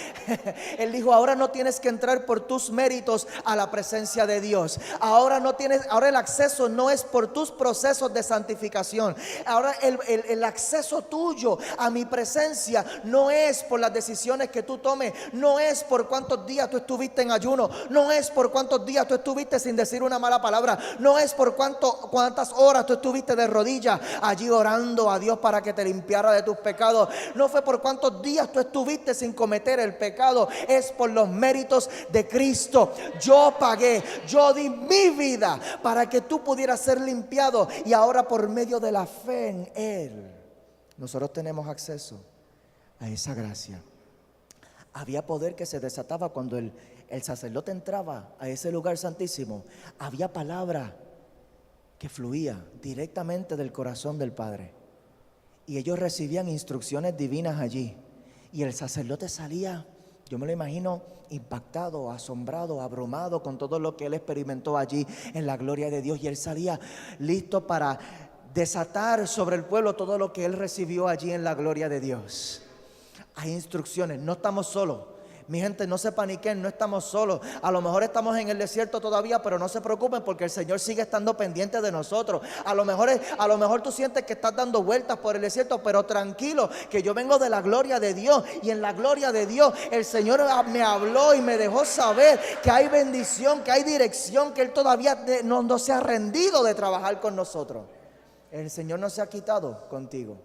Él dijo, ahora no tienes que entrar por tus méritos a la presencia de Dios. Ahora el acceso no es por tus procesos de santificación. Ahora el acceso tuyo a mi presencia no es por las decisiones que tú tomes, no es por cuántos días tú estuviste en ayuno, no es por cuántos días tú estuviste sin decir una mala palabra, no es por cuántas horas tú estuviste de rodillas allí orando a Dios para que te limpiara de tus pecados. No fue por cuántos días tú estuviste sin cometer el pecado, es por los méritos de Cristo. Yo pagué, yo di mi vida para que tú pudieras ser limpiado, y ahora por medio de la fe en Él nosotros tenemos acceso a esa gracia. Había poder que se desataba cuando el sacerdote entraba a ese lugar santísimo. Había palabra que fluía directamente del corazón del Padre, y ellos recibían instrucciones divinas allí, y el sacerdote salía, yo me lo imagino, impactado, asombrado, abrumado con todo lo que él experimentó allí en la gloria de Dios, y él salía listo para desatar sobre el pueblo todo lo que él recibió allí en la gloria de Dios. Hay instrucciones, no estamos solos. Mi gente, no se paniquen, no estamos solos. A lo mejor estamos en el desierto todavía, pero no se preocupen porque el Señor sigue estando pendiente de nosotros. A lo mejor tú sientes que estás dando vueltas por el desierto, pero tranquilo, que yo vengo de la gloria de Dios, y en la gloria de Dios el Señor me habló y me dejó saber que hay bendición, que hay dirección, que Él todavía no se ha rendido de trabajar con nosotros. El Señor no se ha quitado contigo.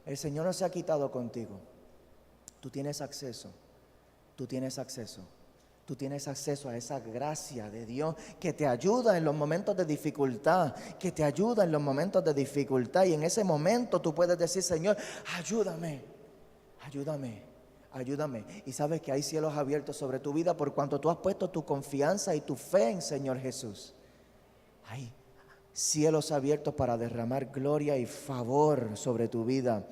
El Señor no se ha quitado contigo. Tú tienes acceso. Tú tienes acceso. Tú tienes acceso a esa gracia de Dios que te ayuda en los momentos de dificultad, que te ayuda en los momentos de dificultad. Y en ese momento tú puedes decir, Señor, ayúdame, ayúdame, ayúdame. Y sabes que hay cielos abiertos sobre tu vida por cuanto tú has puesto tu confianza y tu fe en Señor Jesús. Hay cielos abiertos para derramar gloria y favor sobre tu vida.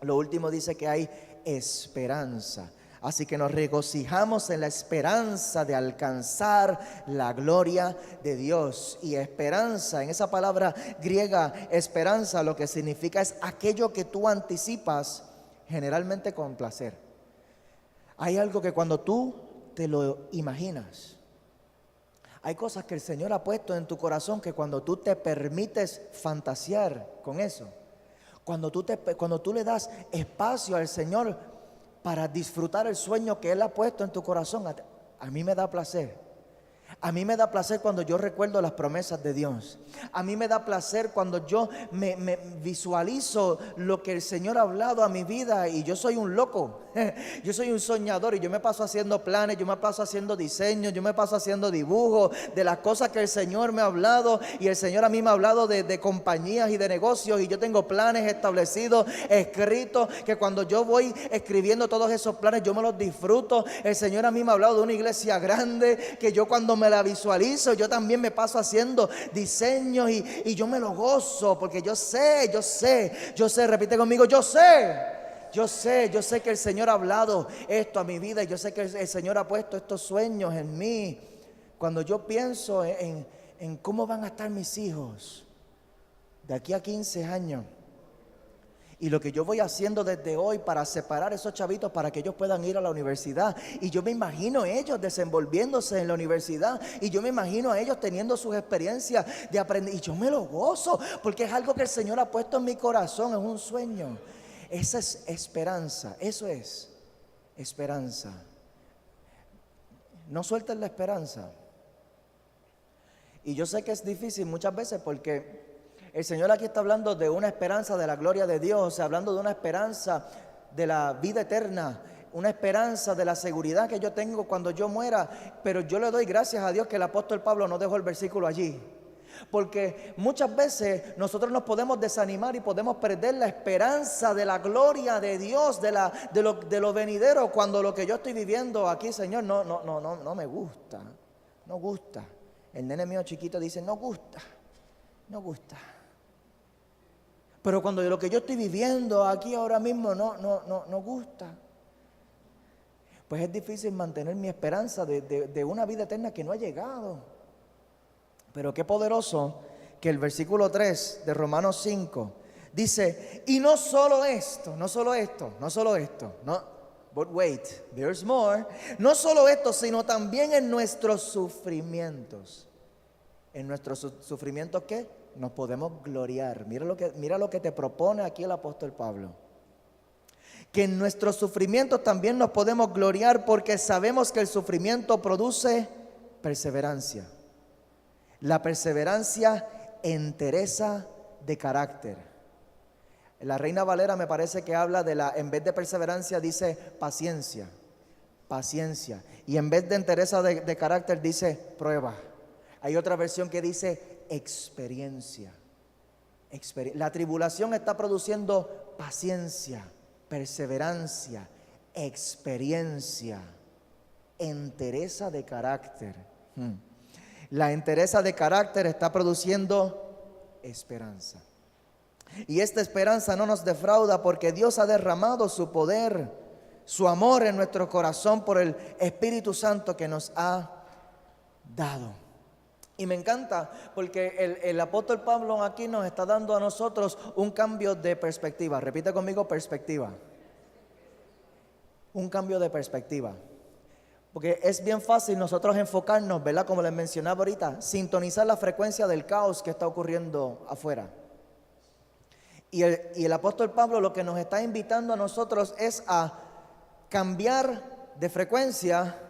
Lo último dice que hay esperanza. Así que nos regocijamos en la esperanza de alcanzar la gloria de Dios. Y esperanza, en esa palabra griega, esperanza, lo que significa es aquello que tú anticipas, generalmente con placer. Hay algo que cuando tú te lo imaginas, hay cosas que el Señor ha puesto en tu corazón que cuando tú te permites fantasear con eso, cuando tú le das espacio al Señor para disfrutar el sueño que Él ha puesto en tu corazón, a mí me da placer. A mí me da placer cuando yo recuerdo las promesas de Dios. A mí me da placer cuando yo me visualizo lo que el Señor ha hablado a mi vida. Y yo soy un loco, yo soy un soñador y yo me paso haciendo planes, yo me paso haciendo diseños, yo me paso haciendo dibujos de las cosas que el Señor me ha hablado. Y el Señor a mí me ha hablado de compañías y de negocios, y yo tengo planes establecidos, escritos, que cuando yo voy escribiendo todos esos planes yo me los disfruto. El Señor a mí me ha hablado de una iglesia grande que yo cuando me la visualizo, yo también me paso haciendo diseños y yo me lo gozo, porque yo sé, repite conmigo, yo sé que el Señor ha hablado esto a mi vida, y yo sé que el Señor ha puesto estos sueños en mí. Cuando yo pienso en cómo van a estar mis hijos de aquí a 15 años, y lo que yo voy haciendo desde hoy para separar esos chavitos para que ellos puedan ir a la universidad. Y yo me imagino ellos desenvolviéndose en la universidad. Y yo me imagino a ellos teniendo sus experiencias de aprender. Y yo me lo gozo, porque es algo que el Señor ha puesto en mi corazón, es un sueño. Esa es esperanza, eso es esperanza. No suelten la esperanza. Y yo sé que es difícil muchas veces porque el Señor aquí está hablando de una esperanza de la gloria de Dios, hablando de una esperanza de la vida eterna, una esperanza de la seguridad que yo tengo cuando yo muera. Pero yo le doy gracias a Dios que el apóstol Pablo no dejó el versículo allí, porque muchas veces nosotros nos podemos desanimar y podemos perder la esperanza de la gloria de Dios, de lo venidero, cuando lo que yo estoy viviendo aquí, Señor, no me gusta, no gusta. El nene mío chiquito dice, no gusta. Pero cuando lo que yo estoy viviendo aquí ahora mismo no gusta, pues es difícil mantener mi esperanza de una vida eterna que no ha llegado. Pero qué poderoso que el versículo 3 de Romanos 5 dice, y no solo esto, but wait, there's more. No solo esto, sino también en nuestros sufrimientos. ¿En nuestros sufrimientos qué? Nos podemos gloriar. Mira lo que te propone aquí el apóstol Pablo. Que en nuestros sufrimientos también nos podemos gloriar, porque sabemos que el sufrimiento produce perseverancia. La perseverancia entereza de carácter. La Reina Valera me parece que habla en vez de perseverancia dice paciencia. Y en vez de entereza de carácter dice prueba. Hay otra versión que dice experiencia. La tribulación está produciendo paciencia, perseverancia, experiencia, entereza de carácter. La entereza de carácter está produciendo esperanza. Y esta esperanza no nos defrauda, porque Dios ha derramado su poder, su amor en nuestro corazón por el Espíritu Santo que nos ha dado. Y me encanta porque el apóstol Pablo aquí nos está dando a nosotros un cambio de perspectiva. Repite conmigo, perspectiva. Un cambio de perspectiva. Porque es bien fácil nosotros enfocarnos, ¿verdad? Como les mencionaba ahorita, sintonizar la frecuencia del caos que está ocurriendo afuera. Y el apóstol Pablo lo que nos está invitando a nosotros es a cambiar de frecuencia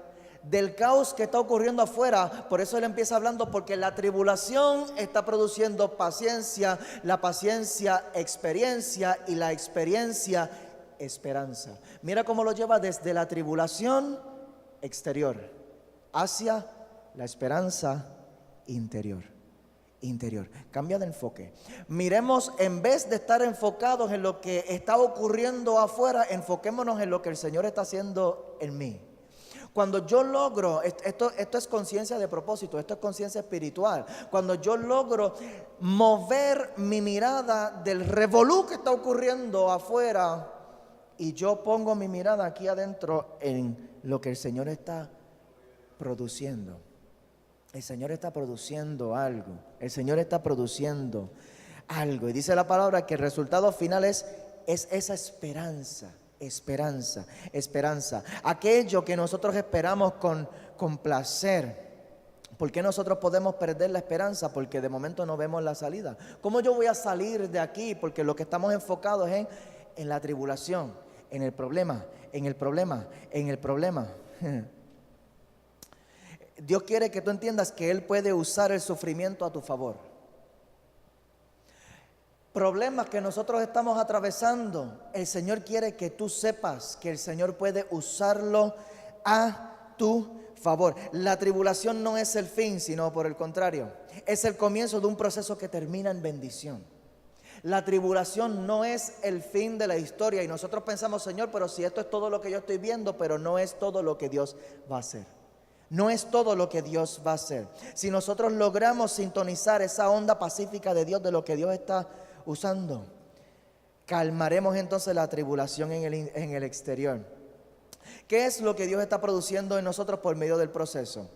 del caos que está ocurriendo afuera. Por eso él empieza hablando, porque la tribulación está produciendo paciencia, la paciencia experiencia, y la experiencia esperanza. Mira cómo lo lleva desde la tribulación exterior hacia la esperanza interior. Cambia de enfoque. Miremos, en vez de estar enfocados en lo que está ocurriendo afuera, enfoquémonos en lo que el Señor está haciendo en mí. Cuando yo logro, esto es conciencia de propósito, esto es conciencia espiritual. Cuando yo logro mover mi mirada del revolú que está ocurriendo afuera y yo pongo mi mirada aquí adentro en lo que el Señor está produciendo. El Señor está produciendo algo. El Señor está produciendo algo. Y dice la palabra que el resultado final es esa esperanza. Esperanza, esperanza. Aquello que nosotros esperamos con placer. ¿Por qué nosotros podemos perder la esperanza? Porque de momento no vemos la salida. ¿Cómo yo voy a salir de aquí? Porque lo que estamos enfocados es en la tribulación, en el problema, en el problema, en el problema. Dios quiere que tú entiendas que Él puede usar el sufrimiento a tu favor. Problemas que nosotros estamos atravesando, el Señor quiere que tú sepas que el Señor puede usarlo a tu favor. La tribulación no es el fin, sino por el contrario, es el comienzo de un proceso que termina en bendición. La tribulación no es el fin de la historia y nosotros pensamos, Señor, pero si esto es todo lo que yo estoy viendo, pero no es todo lo que Dios va a hacer. No es todo lo que Dios va a hacer. Si nosotros logramos sintonizar esa onda pacífica de Dios, de lo que Dios está usando, calmaremos entonces la tribulación en el exterior. ¿Qué es lo que Dios está produciendo en nosotros por medio del proceso?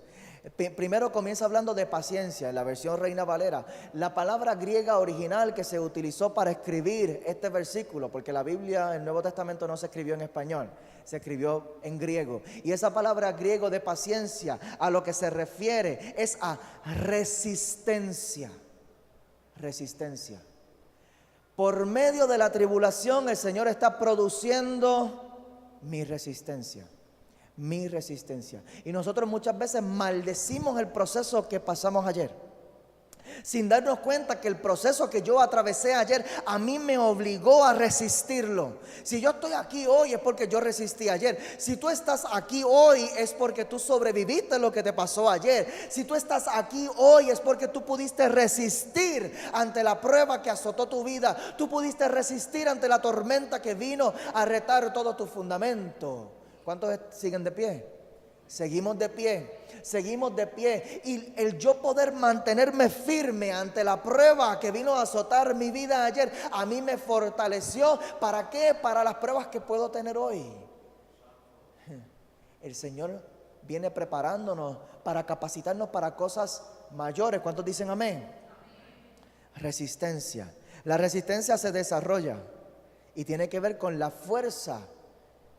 Primero comienza hablando de paciencia en la versión Reina Valera. La palabra griega original que se utilizó para escribir este versículo, porque la Biblia, el Nuevo Testamento no se escribió en español, se escribió en griego. Y esa palabra griego de paciencia a lo que se refiere es a resistencia. Resistencia. Por medio de la tribulación el Señor está produciendo mi resistencia. Mi resistencia. Y nosotros muchas veces maldecimos el proceso que pasamos ayer, sin darnos cuenta que el proceso que yo atravesé ayer a mí me obligó a resistirlo. Si yo estoy aquí hoy es porque yo resistí ayer. Si tú estás aquí hoy es porque tú sobreviviste lo que te pasó ayer. Si tú estás aquí hoy es porque tú pudiste resistir ante la prueba que azotó tu vida. Tú pudiste resistir ante la tormenta que vino a retar todo tu fundamento. ¿Cuántos siguen de pie? Seguimos de pie, seguimos de pie. Y el yo poder mantenerme firme ante la prueba que vino a azotar mi vida ayer, a mí me fortaleció. ¿Para qué? Para las pruebas que puedo tener hoy. El Señor viene preparándonos para capacitarnos para cosas mayores. ¿Cuántos dicen amén? Resistencia. La resistencia se desarrolla y tiene que ver con la fuerza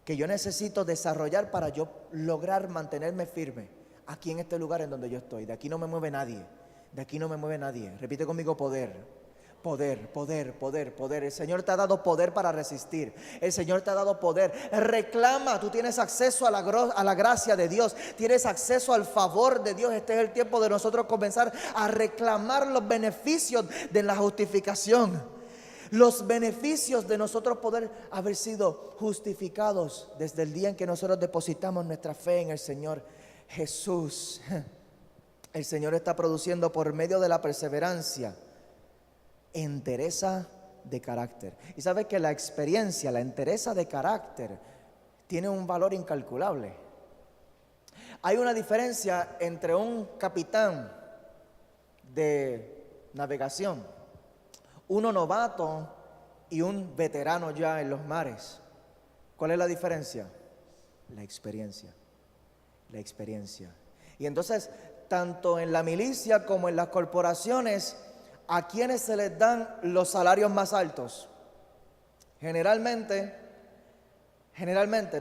que yo necesito desarrollar para yo lograr mantenerme firme aquí en este lugar en donde yo estoy. De aquí no me mueve nadie, de aquí no me mueve nadie. Repite conmigo: poder, poder, poder, poder, poder. El Señor te ha dado poder para resistir. El Señor te ha dado poder. Reclama, tú tienes acceso a la gracia de Dios, tienes acceso al favor de Dios. Este es el tiempo de nosotros comenzar a reclamar los beneficios de la justificación. Los beneficios de nosotros poder haber sido justificados desde el día en que nosotros depositamos nuestra fe en el Señor Jesús. El Señor está produciendo por medio de la perseverancia entereza de carácter. Y sabes que la experiencia, la entereza de carácter tiene un valor incalculable. Hay una diferencia entre un capitán de navegación, uno novato y un veterano ya en los mares. ¿Cuál es la diferencia? La experiencia. La experiencia. Y entonces, tanto en la milicia como en las corporaciones, ¿a quiénes se les dan los salarios más altos? Generalmente,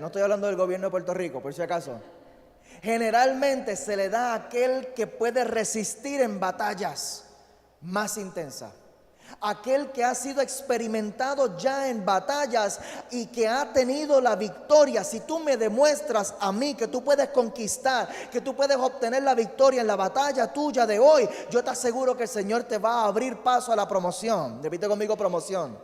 no estoy hablando del gobierno de Puerto Rico, por si acaso. Generalmente se le da a aquel que puede resistir en batallas más intensas. Aquel que ha sido experimentado ya en batallas y que ha tenido la victoria. Si tú me demuestras a mí que tú puedes conquistar, que tú puedes obtener la victoria en la batalla tuya de hoy, yo te aseguro que el Señor te va a abrir paso a la promoción. Repite conmigo: promoción.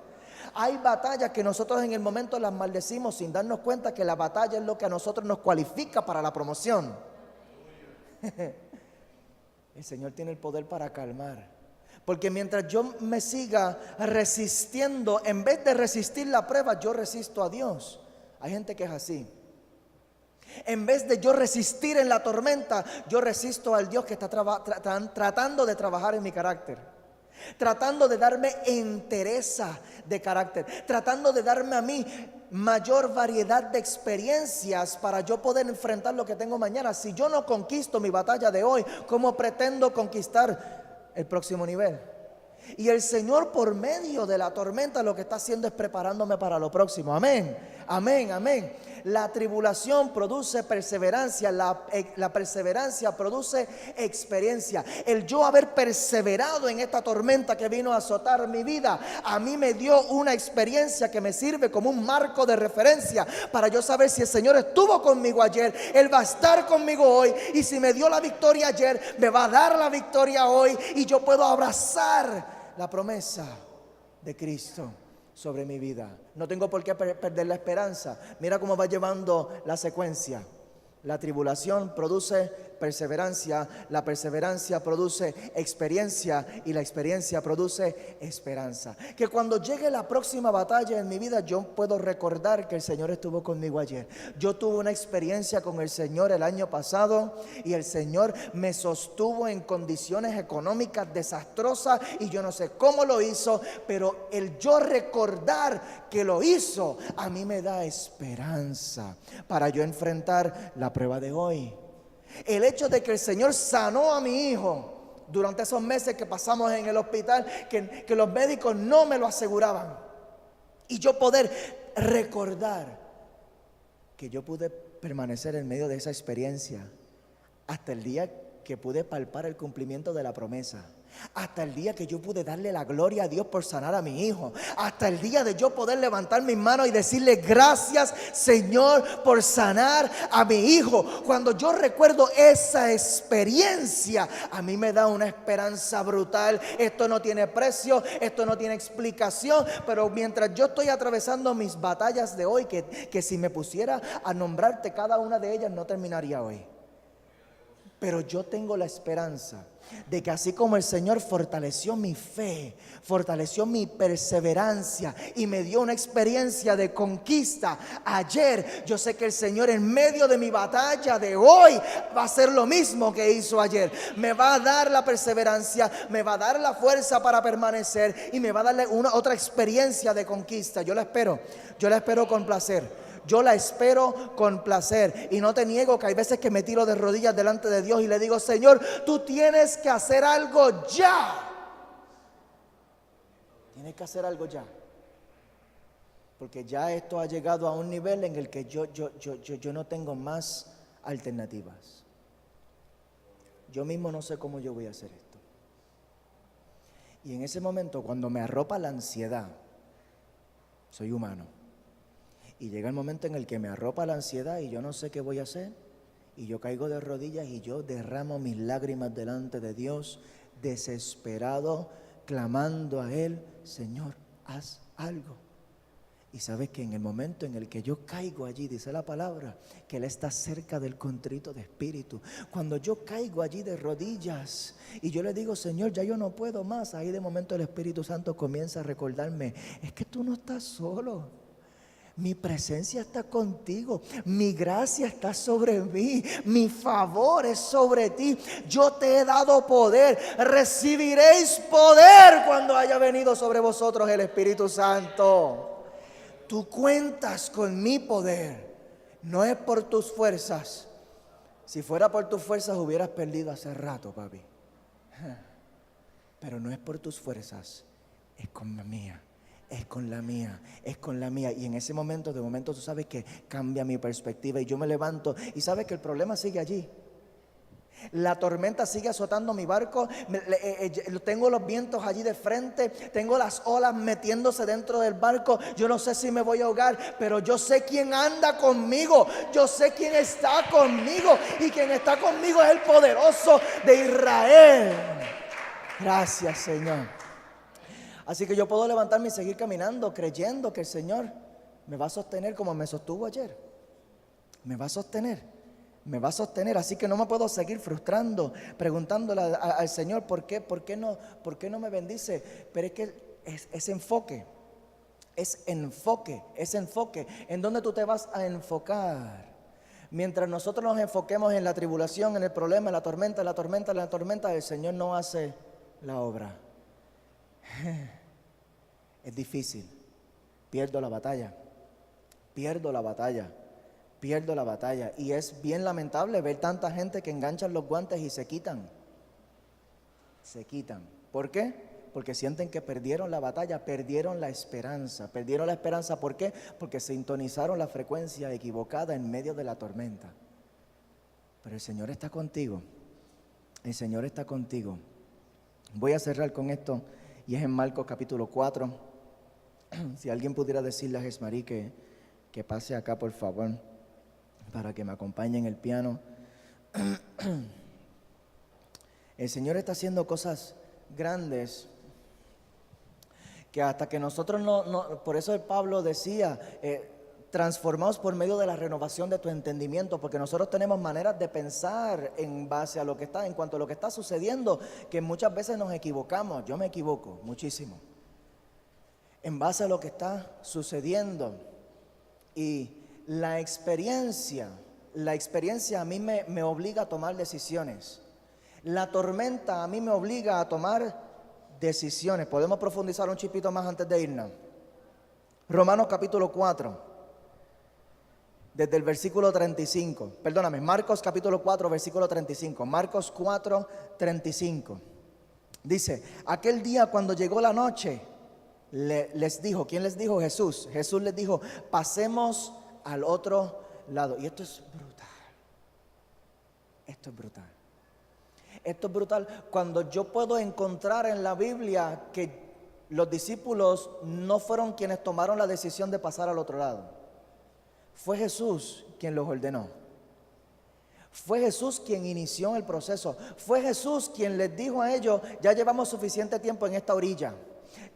Hay batallas que nosotros en el momento las maldecimos sin darnos cuenta que la batalla es lo que a nosotros nos cualifica para la promoción. El Señor tiene el poder para calmar. Porque mientras yo me siga resistiendo, en vez de resistir la prueba, yo resisto a Dios. Hay gente que es así. En vez de yo resistir en la tormenta, yo resisto al Dios que está tratando de trabajar en mi carácter. tratando de darme entereza de carácter, tratando de darme a mí mayor variedad de experiencias para yo poder enfrentar lo que tengo mañana. Si yo no conquisto mi batalla de hoy, ¿cómo pretendo conquistar el próximo nivel? Y el Señor, por medio de la tormenta, lo que está haciendo es preparándome para lo próximo. Amén, amén, amén. La tribulación produce perseverancia, la perseverancia produce experiencia. El yo haber perseverado en esta tormenta que vino a azotar mi vida, a mí me dio una experiencia que me sirve como un marco de referencia para yo saber si el Señor estuvo conmigo ayer, Él va a estar conmigo hoy, y si me dio la victoria ayer, me va a dar la victoria hoy, y yo puedo abrazar la promesa de Cristo sobre mi vida. No tengo por qué perder la esperanza. Mira cómo va llevando la secuencia. La tribulación produce perseverancia, la perseverancia produce experiencia y la experiencia produce esperanza. Que cuando llegue la próxima batalla en mi vida, yo puedo recordar que el Señor estuvo conmigo ayer. Yo tuve una experiencia con el Señor el año pasado y el Señor me sostuvo en condiciones económicas desastrosas y yo no sé cómo lo hizo, pero el yo recordar que lo hizo a mí me da esperanza para yo enfrentar la prueba de hoy. El hecho de que el Señor sanó a mi hijo durante esos meses que pasamos en el hospital, que los médicos no me lo aseguraban, y yo poder recordar que yo pude permanecer en medio de esa experiencia hasta el día que pude palpar el cumplimiento de la promesa, hasta el día que yo pude darle la gloria a Dios por sanar a mi hijo, hasta el día de yo poder levantar mis manos y decirle gracias, Señor, por sanar a mi hijo. Cuando yo recuerdo esa experiencia, a mí me da una esperanza brutal. Esto no tiene precio, esto no tiene explicación, pero mientras yo estoy atravesando mis batallas de hoy, que si me pusiera a nombrarte cada una de ellas no terminaría hoy. Pero yo tengo la esperanza de que así como el Señor fortaleció mi fe, fortaleció mi perseverancia y me dio una experiencia de conquista ayer, yo sé que el Señor en medio de mi batalla de hoy va a hacer lo mismo que hizo ayer. Me va a dar la perseverancia, me va a dar la fuerza para permanecer y me va a darle otra experiencia de conquista. Yo la espero con placer. Yo la espero con placer. Y no te niego que hay veces que me tiro de rodillas delante de Dios y le digo: Señor, tú tienes que hacer algo ya. Tienes que hacer algo ya. Porque ya esto ha llegado a un nivel en el que yo no tengo más alternativas. Yo mismo no sé cómo yo voy a hacer esto. Y en ese momento, cuando me arropa la ansiedad, soy humano. Y llega el momento en el que me arropa la ansiedad y yo no sé qué voy a hacer. Y yo caigo de rodillas y yo derramo mis lágrimas delante de Dios, desesperado, clamando a Él: Señor, haz algo. Y sabes que en el momento en el que yo caigo allí, dice la palabra, que Él está cerca del contrito de espíritu. Cuando yo caigo allí de rodillas y yo le digo: Señor, ya yo no puedo más, ahí de momento el Espíritu Santo comienza a recordarme: es que tú no estás solo. Mi presencia está contigo, mi gracia está sobre mí, mi favor es sobre ti. Yo te he dado poder, recibiréis poder cuando haya venido sobre vosotros el Espíritu Santo. Tú cuentas con mi poder, no es por tus fuerzas. Si fuera por tus fuerzas hubieras perdido hace rato, papi. Pero no es por tus fuerzas, es con la mía. Es con la mía, es con la mía. Y en ese momento, de momento tú sabes que cambia mi perspectiva y yo me levanto y sabes que el problema sigue allí. La tormenta sigue azotando mi barco, tengo los vientos allí de frente, tengo las olas metiéndose dentro del barco. Yo no sé si me voy a ahogar, pero yo sé quién anda conmigo, yo sé quién está conmigo, y quien está conmigo es el poderoso de Israel. Gracias, Señor. Así que yo puedo levantarme y seguir caminando creyendo que el Señor me va a sostener como me sostuvo ayer. Me va a sostener. Así que no me puedo seguir frustrando, preguntándole al Señor por qué no me bendice. Pero es que es enfoque. Es enfoque. ¿En dónde tú te vas a enfocar? Mientras nosotros nos enfoquemos en la tribulación, en el problema, en la tormenta, el Señor no hace la obra. Es difícil. Pierdo la batalla. Pierdo la batalla. Pierdo la batalla. Y es bien lamentable ver tanta gente que enganchan los guantes y se quitan. Se quitan. ¿Por qué? Porque sienten que perdieron la batalla, perdieron la esperanza. Perdieron la esperanza, ¿por qué? Porque sintonizaron la frecuencia equivocada en medio de la tormenta. Pero el Señor está contigo. El Señor está contigo. Voy a cerrar con esto, y es en Marcos capítulo 4. Si alguien pudiera decirle a Jesmarí que pase acá, por favor, para que me acompañe en el piano. El Señor está haciendo cosas grandes que hasta que nosotros por eso el Pablo decía, transformados por medio de la renovación de tu entendimiento, porque nosotros tenemos maneras de pensar en base a lo que está, en cuanto a lo que está sucediendo, que muchas veces nos equivocamos. Yo me equivoco muchísimo en base a lo que está sucediendo. Y la experiencia a mí me obliga a tomar decisiones. La tormenta a mí me obliga a tomar decisiones. Podemos profundizar un chipito más antes de irnos. Romanos capítulo 4, desde el versículo 35. Perdóname, Marcos capítulo 4, versículo 35. Marcos 4, 35. Dice, aquel día cuando llegó la noche, les dijo, ¿quién les dijo? Jesús. Jesús les dijo, pasemos al otro lado. Y esto es brutal. Esto es brutal. Esto es brutal cuando yo puedo encontrar en la Biblia que los discípulos no fueron quienes tomaron la decisión de pasar al otro lado. Fue Jesús quien los ordenó. Fue Jesús quien inició el proceso. Fue Jesús quien les dijo a ellos, ya llevamos suficiente tiempo en esta orilla.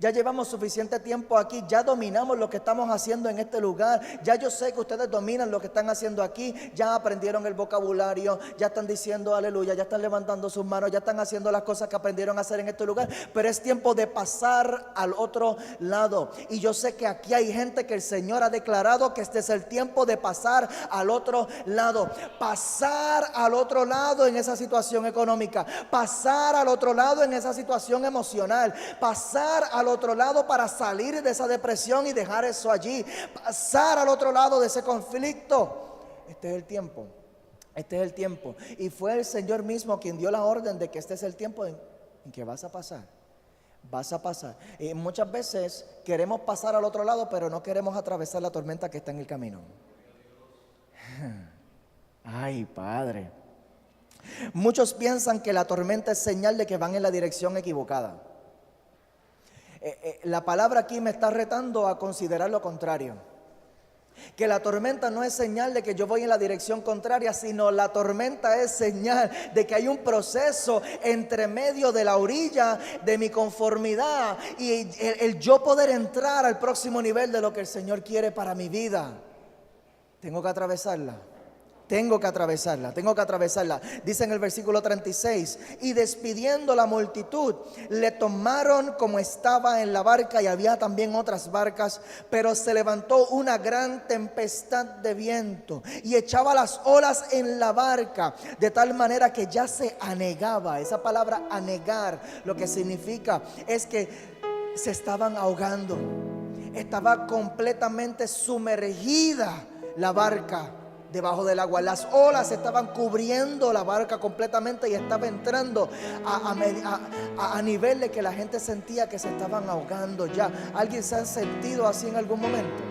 Ya llevamos suficiente tiempo aquí, ya dominamos lo que estamos haciendo en este lugar. Ya yo sé que ustedes dominan lo que están haciendo aquí. Ya aprendieron el vocabulario, ya están diciendo aleluya, ya están levantando sus manos, ya están haciendo las cosas que aprendieron a hacer en este lugar. Pero es tiempo de pasar al otro lado. Y yo sé que aquí hay gente que el Señor ha declarado que este es el tiempo de pasar al otro lado. Pasar al otro lado en esa situación económica. Pasar al otro lado en esa situación emocional. Pasar al otro lado para salir de esa depresión y dejar eso allí. Pasar al otro lado de ese conflicto. Este es el tiempo. Este es el tiempo. Y fue el Señor mismo quien dio la orden de que este es el tiempo en que vas a pasar. Vas a pasar. Y muchas veces queremos pasar al otro lado, pero no queremos atravesar la tormenta que está en el camino. Ay, Padre. Muchos piensan que la tormenta es señal de que van en la dirección equivocada. La palabra aquí me está retando a considerar lo contrario. Que la tormenta no es señal de que yo voy en la dirección contraria, sino la tormenta es señal de que hay un proceso entre medio de la orilla de mi conformidad y el yo poder entrar al próximo nivel de lo que el Señor quiere para mi vida. Tengo que atravesarla. Tengo que atravesarla. Dice en el versículo 36, y despidiendo la multitud, le tomaron como estaba en la barca, y había también otras barcas, pero se levantó una gran tempestad de viento y echaba las olas en la barca, de tal manera que ya se anegaba. Esa palabra anegar, lo que significa es que se estaban ahogando. Estaba completamente sumergida la barca debajo del agua. Las olas estaban cubriendo la barca completamente y estaba entrando a nivel de que la gente sentía que se estaban ahogando ya. ¿Alguien se ha sentido así en algún momento?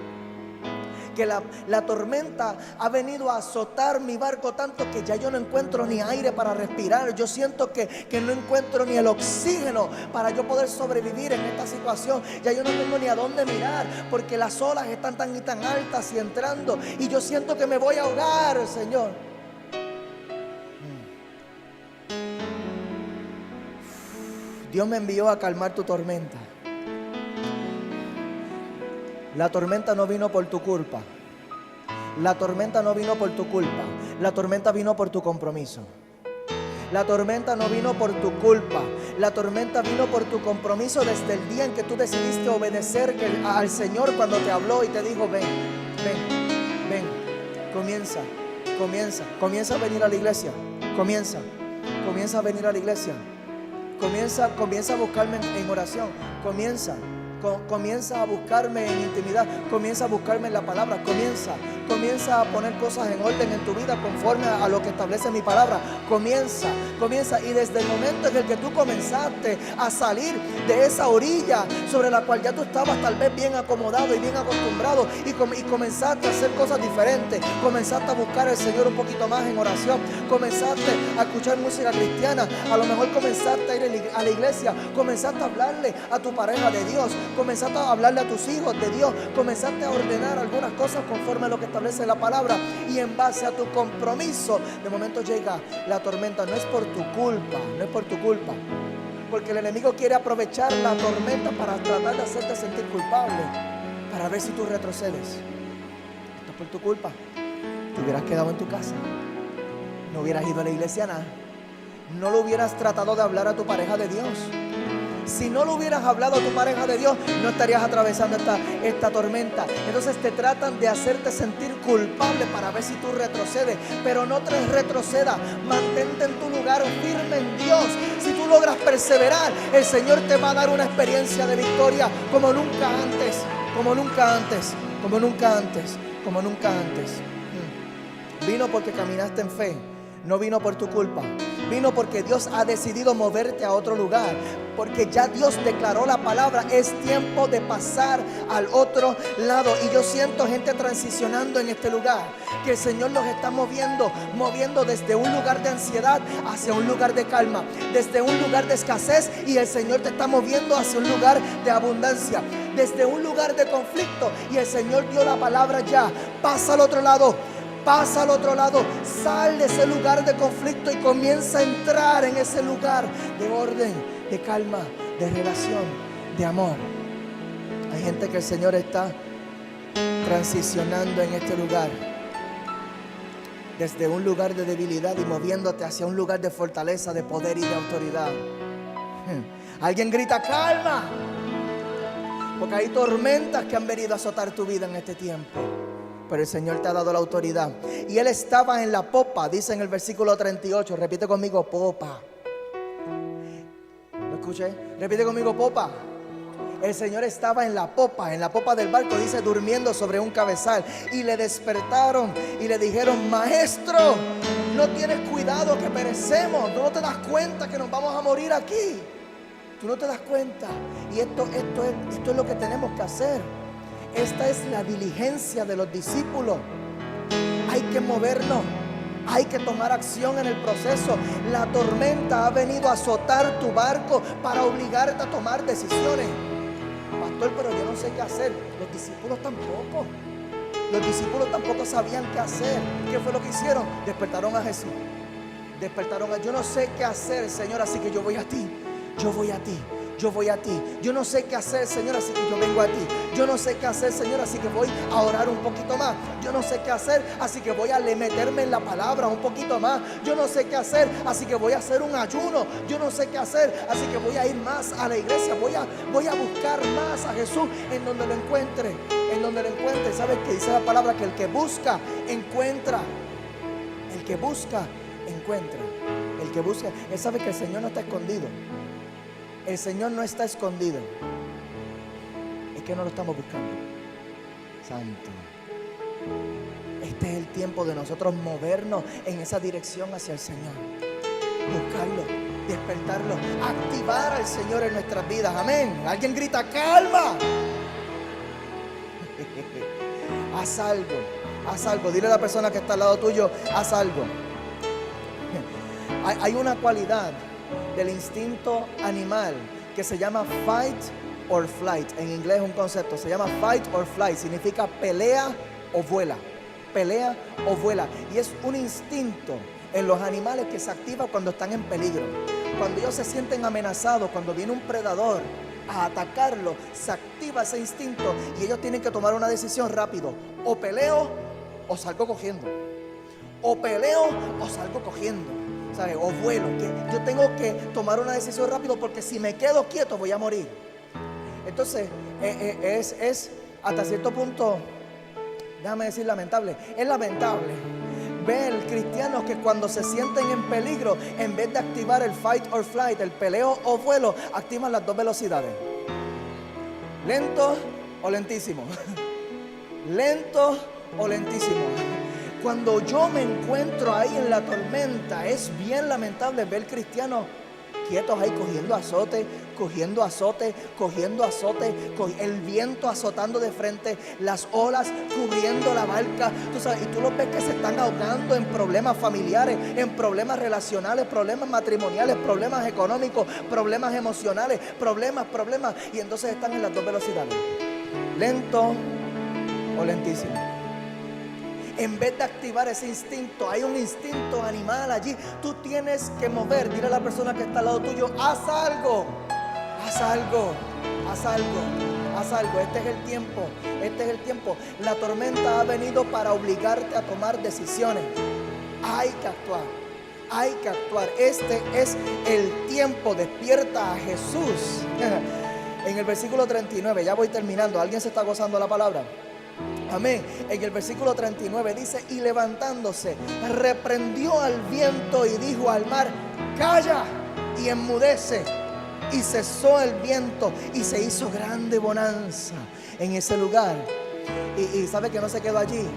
Que la tormenta ha venido a azotar mi barco tanto que ya yo no encuentro ni aire para respirar. Yo siento que no encuentro ni el oxígeno para yo poder sobrevivir en esta situación. Ya yo no tengo ni a dónde mirar porque las olas están tan y tan altas y entrando, y yo siento que me voy a ahogar, Señor. Dios me envió a calmar tu tormenta. La tormenta no vino por tu culpa. La tormenta no vino por tu culpa. La tormenta vino por tu compromiso. La tormenta no vino por tu culpa. La tormenta vino por tu compromiso desde el día en que tú decidiste obedecer al Señor cuando te habló y te dijo: ven, comienza a venir a la iglesia. Comienza a venir a la iglesia. Comienza a buscarme en oración. Comienza a buscarme en intimidad. Comienza a buscarme en la palabra. Comienza a poner cosas en orden en tu vida conforme a lo que establece mi palabra. Comienza. Y desde el momento en el que tú comenzaste a salir de esa orilla sobre la cual ya tú estabas tal vez bien acomodado y bien acostumbrado, y comenzaste a hacer cosas diferentes, comenzaste a buscar al Señor un poquito más en oración, comenzaste a escuchar música cristiana, a lo mejor comenzaste a ir a la iglesia, comenzaste a hablarle a tu pareja de Dios, comenzaste a hablarle a tus hijos de Dios, comenzaste a ordenar algunas cosas conforme a lo que establece la palabra, y en base a tu compromiso, de momento llega la tormenta. No es por tu culpa, porque el enemigo quiere aprovechar la tormenta para tratar de hacerte sentir culpable, para ver si tú retrocedes. Esto es por tu culpa. Te hubieras quedado en tu casa, no hubieras ido a la iglesia, nada, no lo hubieras tratado de hablar a tu pareja de Dios. Si no lo hubieras hablado a tu pareja de Dios, no estarías atravesando esta tormenta. Entonces te tratan de hacerte sentir culpable para ver si tú retrocedes. Pero no te retrocedas. Mantente en tu lugar firme en Dios. Si tú logras perseverar, el Señor te va a dar una experiencia de victoria como nunca antes. Vino porque caminaste en fe. No vino por tu culpa. Vino porque Dios ha decidido moverte a otro lugar. Porque ya Dios declaró la palabra. Es tiempo de pasar al otro lado. Y yo siento gente transicionando en este lugar. Que el Señor los está moviendo desde un lugar de ansiedad hacia un lugar de calma. Desde un lugar de escasez, y el Señor te está moviendo hacia un lugar de abundancia. Desde un lugar de conflicto, y el Señor dio la palabra ya. Pasa al otro lado. Sal de ese lugar de conflicto y comienza a entrar en ese lugar de orden, de calma, de relación, de amor. Hay gente que el Señor está transicionando en este lugar, desde un lugar de debilidad y moviéndote hacia un lugar de fortaleza, de poder y de autoridad. Alguien grita calma, porque hay tormentas que han venido a azotar tu vida en este tiempo. Pero el Señor te ha dado la autoridad. Y Él estaba en la popa, dice en el versículo 38. Repite conmigo, popa. ¿Lo escuché? Repite conmigo, popa. El Señor estaba en la popa del barco, dice, durmiendo sobre un cabezal. Y le despertaron y le dijeron: Maestro, no tienes cuidado que perecemos. ¿Tú no te das cuenta que nos vamos a morir aquí? Tú no te das cuenta. Y esto es lo que tenemos que hacer. Esta es la diligencia de los discípulos. Hay que movernos. Hay que tomar acción en el proceso. La tormenta ha venido a azotar tu barco para obligarte a tomar decisiones. Pastor, pero yo no sé qué hacer. Los discípulos tampoco sabían qué hacer. ¿Qué fue lo que hicieron? Despertaron a Jesús. Yo no sé qué hacer, Señor, así que yo voy a ti. Yo no sé qué hacer, Señor, así que yo vengo a ti. Yo no sé qué hacer, Señor, así que voy a orar un poquito más. Yo no sé qué hacer, así que voy a meterme en la palabra un poquito más. Yo no sé qué hacer, así que voy a hacer un ayuno. Yo no sé qué hacer, así que voy a ir más a la iglesia. Voy a buscar más a Jesús en donde lo encuentre. ¿Sabes qué dice la palabra? Que el que busca, encuentra. El que busca, encuentra. Él sabe que el Señor no está escondido. El Señor no está escondido. Es que no lo estamos buscando. Santo. Este es el tiempo de nosotros movernos en esa dirección hacia el Señor. Buscarlo, despertarlo, activar al Señor en nuestras vidas. Amén. Alguien grita calma. Haz algo. Dile a la persona que está al lado tuyo: haz algo. Hay una cualidad del instinto animal que se llama fight or flight. En inglés es un concepto, se llama fight or flight. Significa pelea o vuela. Y es un instinto en los animales que se activa cuando están en peligro. Cuando ellos se sienten amenazados, cuando viene un predador a atacarlo, se activa ese instinto y ellos tienen que tomar una decisión rápido: o peleo o salgo cogiendo. ¿Sabes? O vuelo. Que yo tengo que tomar una decisión rápido, porque si me quedo quieto voy a morir. Entonces es hasta cierto punto, déjame decir, lamentable. Es lamentable ver cristianos que cuando se sienten en peligro, en vez de activar el fight or flight, el peleo o vuelo, activan las dos velocidades. Lento o lentísimo. Lento o lentísimo. Cuando yo me encuentro ahí en la tormenta, es bien lamentable ver cristianos quietos ahí cogiendo azote, cogiendo azote, cogiendo azote, el viento azotando de frente, las olas cubriendo la barca, tú sabes, y tú los ves que se están ahogando en problemas familiares, en problemas relacionales, problemas matrimoniales, problemas económicos, problemas emocionales, problemas, y entonces están en las dos velocidades, lento o lentísimo. En vez de activar ese instinto, hay un instinto animal allí. Tú tienes que mover. Dile a la persona que está al lado tuyo: haz algo, haz algo, haz algo, haz algo. Este es el tiempo, este es el tiempo. La tormenta ha venido para obligarte a tomar decisiones. Hay que actuar, hay que actuar. Este es el tiempo. Despierta a Jesús. En el versículo 39, ya voy terminando. ¿Alguien se está gozando la palabra? Amén. En el versículo 39 dice: y levantándose, reprendió al viento y dijo al mar: calla y enmudece. Y cesó el viento y se hizo grande bonanza en ese lugar. Y sabe que no se quedó allí.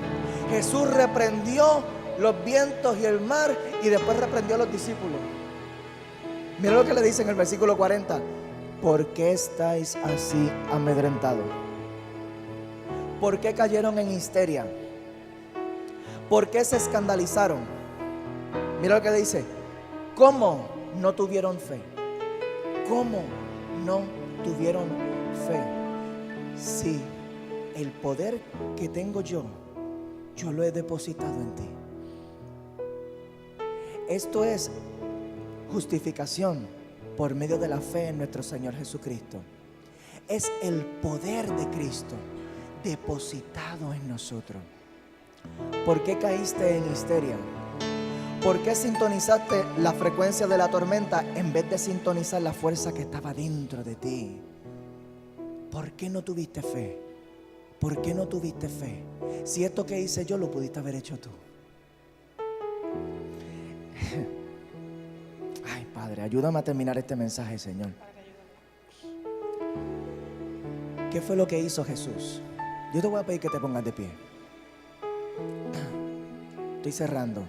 Jesús reprendió los vientos y el mar, y después reprendió a los discípulos. Mira lo que le dice en el versículo 40: ¿por qué estáis así amedrentados? ¿Por qué cayeron en histeria? ¿Por qué se escandalizaron? Mira lo que dice: ¿cómo no tuvieron fe? ¿Cómo no tuvieron fe? Si el poder que tengo yo lo he depositado en ti. Esto es justificación por medio de la fe en nuestro Señor Jesucristo. Es el poder de Cristo depositado en nosotros. ¿Por qué caíste en histeria? ¿Por qué sintonizaste la frecuencia de la tormenta en vez de sintonizar la fuerza que estaba dentro de ti? ¿Por qué no tuviste fe? ¿Por qué no tuviste fe? Si esto que hice yo lo pudiste haber hecho tú. Ay, Padre, ayúdame a terminar este mensaje, Señor. ¿Qué fue lo que hizo Jesús? Yo te voy a pedir que te pongas de pie. Estoy cerrando.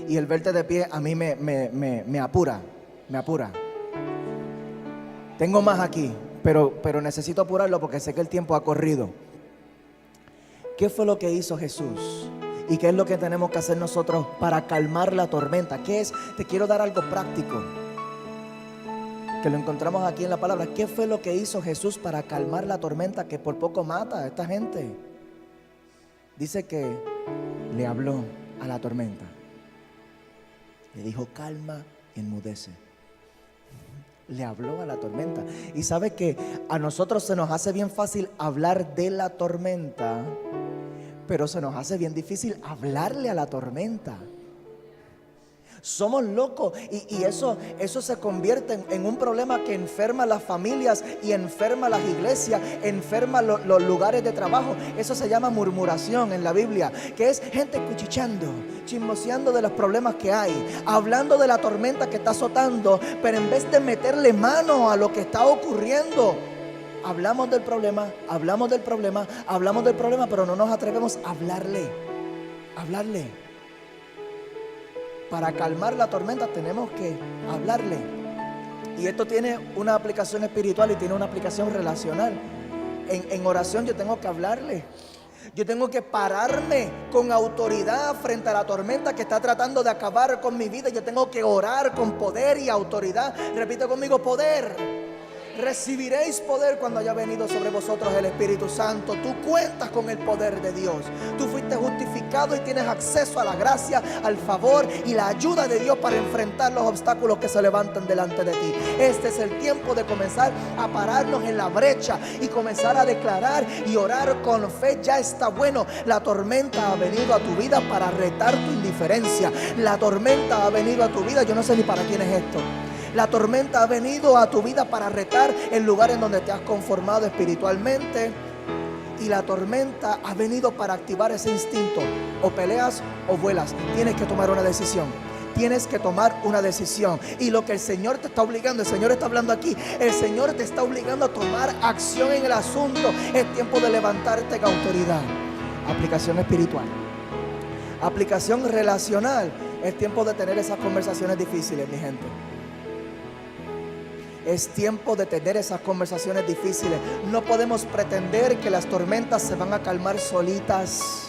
Y el verte de pie a mí me apura. Me apura. Tengo más aquí, pero necesito apurarlo porque sé que el tiempo ha corrido. ¿Qué fue lo que hizo Jesús? ¿Y qué es lo que tenemos que hacer nosotros para calmar la tormenta? ¿Qué es? Te quiero dar algo práctico, que lo encontramos aquí en la palabra. ¿Qué fue lo que hizo Jesús para calmar la tormenta que por poco mata a esta gente? Dice que le habló a la tormenta. Le dijo: calma y enmudece. Le habló a la tormenta. Y sabe que a nosotros se nos hace bien fácil hablar de la tormenta, pero se nos hace bien difícil hablarle a la tormenta. Somos locos y eso se convierte en un problema que enferma las familias y enferma las iglesias, enferma los lugares de trabajo. Eso se llama murmuración en la Biblia, que es gente cuchicheando, chismoseando de los problemas que hay, hablando de la tormenta que está azotando, pero en vez de meterle mano a lo que está ocurriendo, hablamos del problema, pero no nos atrevemos a hablarle. Para calmar la tormenta tenemos que hablarle. Y esto tiene una aplicación espiritual y tiene una aplicación relacional. En oración yo tengo que hablarle. Yo tengo que pararme con autoridad frente a la tormenta que está tratando de acabar con mi vida. Yo tengo que orar con poder y autoridad. Repite conmigo: poder. Recibiréis poder cuando haya venido sobre vosotros el Espíritu Santo. Tú cuentas con el poder de Dios. Tú fuiste justificado y tienes acceso a la gracia, al favor y la ayuda de Dios para enfrentar los obstáculos que se levantan delante de ti. Este es el tiempo de comenzar a pararnos en la brecha y comenzar a declarar y orar con fe. Ya está bueno. La tormenta ha venido a tu vida para retar tu indiferencia. La tormenta ha venido a tu vida. Yo no sé ni para quién es esto. La tormenta ha venido a tu vida para retar el lugar en donde te has conformado espiritualmente Y la tormenta ha venido para activar ese instinto. O peleas o vuelas. Tienes que tomar una decisión. Tienes que tomar una decisión. Y lo que el Señor te está obligando, el Señor está hablando aquí, el Señor te está obligando a tomar acción en el asunto. Es tiempo de levantarte en autoridad. Aplicación espiritual. Aplicación relacional. Es tiempo de tener esas conversaciones difíciles, mi gente. Es tiempo de tener esas conversaciones difíciles. No podemos pretender que las tormentas se van a calmar solitas.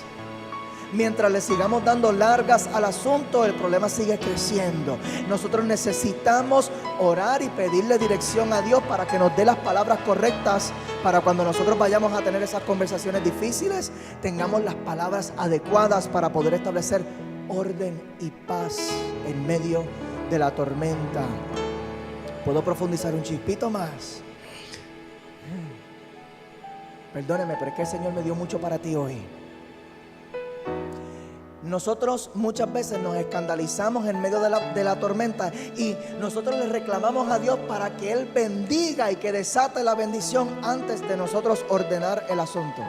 Mientras le sigamos dando largas al asunto, el problema sigue creciendo. Nosotros necesitamos orar y pedirle dirección a Dios para que nos dé las palabras correctas, para cuando nosotros vayamos a tener esas conversaciones difíciles, tengamos las palabras adecuadas para poder establecer orden y paz en medio de la tormenta. ¿Puedo profundizar un chispito más? Perdóneme, pero es que el Señor me dio mucho para ti hoy. Nosotros muchas veces nos escandalizamos en medio de la tormenta y nosotros le reclamamos a Dios para que Él bendiga y que desate la bendición antes de nosotros ordenar el asunto.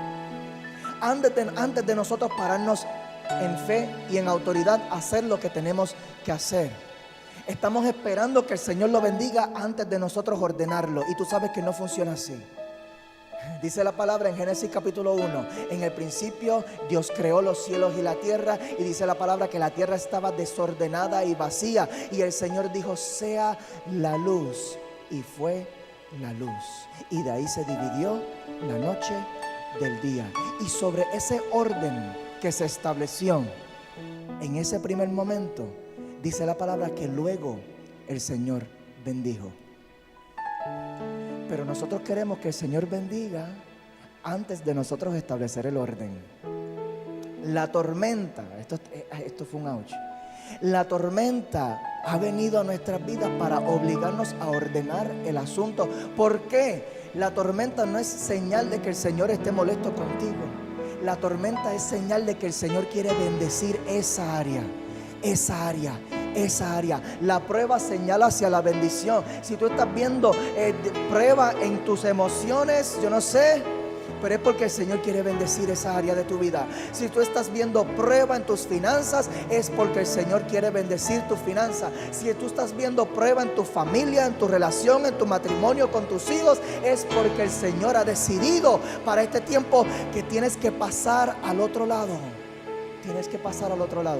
Antes de nosotros pararnos en fe y en autoridad a hacer lo que tenemos que hacer. Estamos esperando que el Señor lo bendiga antes de nosotros ordenarlo, y tú sabes que no funciona así. Dice la palabra en Génesis capítulo 1, en el principio Dios creó los cielos y la tierra, y dice la palabra que la tierra estaba desordenada y vacía, y el Señor dijo: sea la luz, y fue la luz, y de ahí se dividió la noche del día. Y sobre ese orden que se estableció en ese primer momento, dice la palabra que luego el Señor bendijo. Pero nosotros queremos que el Señor bendiga antes de nosotros establecer el orden. La tormenta, esto fue un ouch. La tormenta ha venido a nuestras vidas para obligarnos a ordenar el asunto. ¿Por qué? La tormenta no es señal de que el Señor esté molesto contigo. La tormenta es señal de que el Señor quiere bendecir esa área. La prueba señala hacia la bendición. Si tú estás viendo prueba en tus emociones, yo no sé, pero es porque el Señor quiere bendecir esa área de tu vida. Si tú estás viendo prueba en tus finanzas, es porque el Señor quiere bendecir tus finanzas. Si tú estás viendo prueba en tu familia, en tu relación, en tu matrimonio con tus hijos, es porque el Señor ha decidido para este tiempo que tienes que pasar al otro lado. Tienes que pasar al otro lado.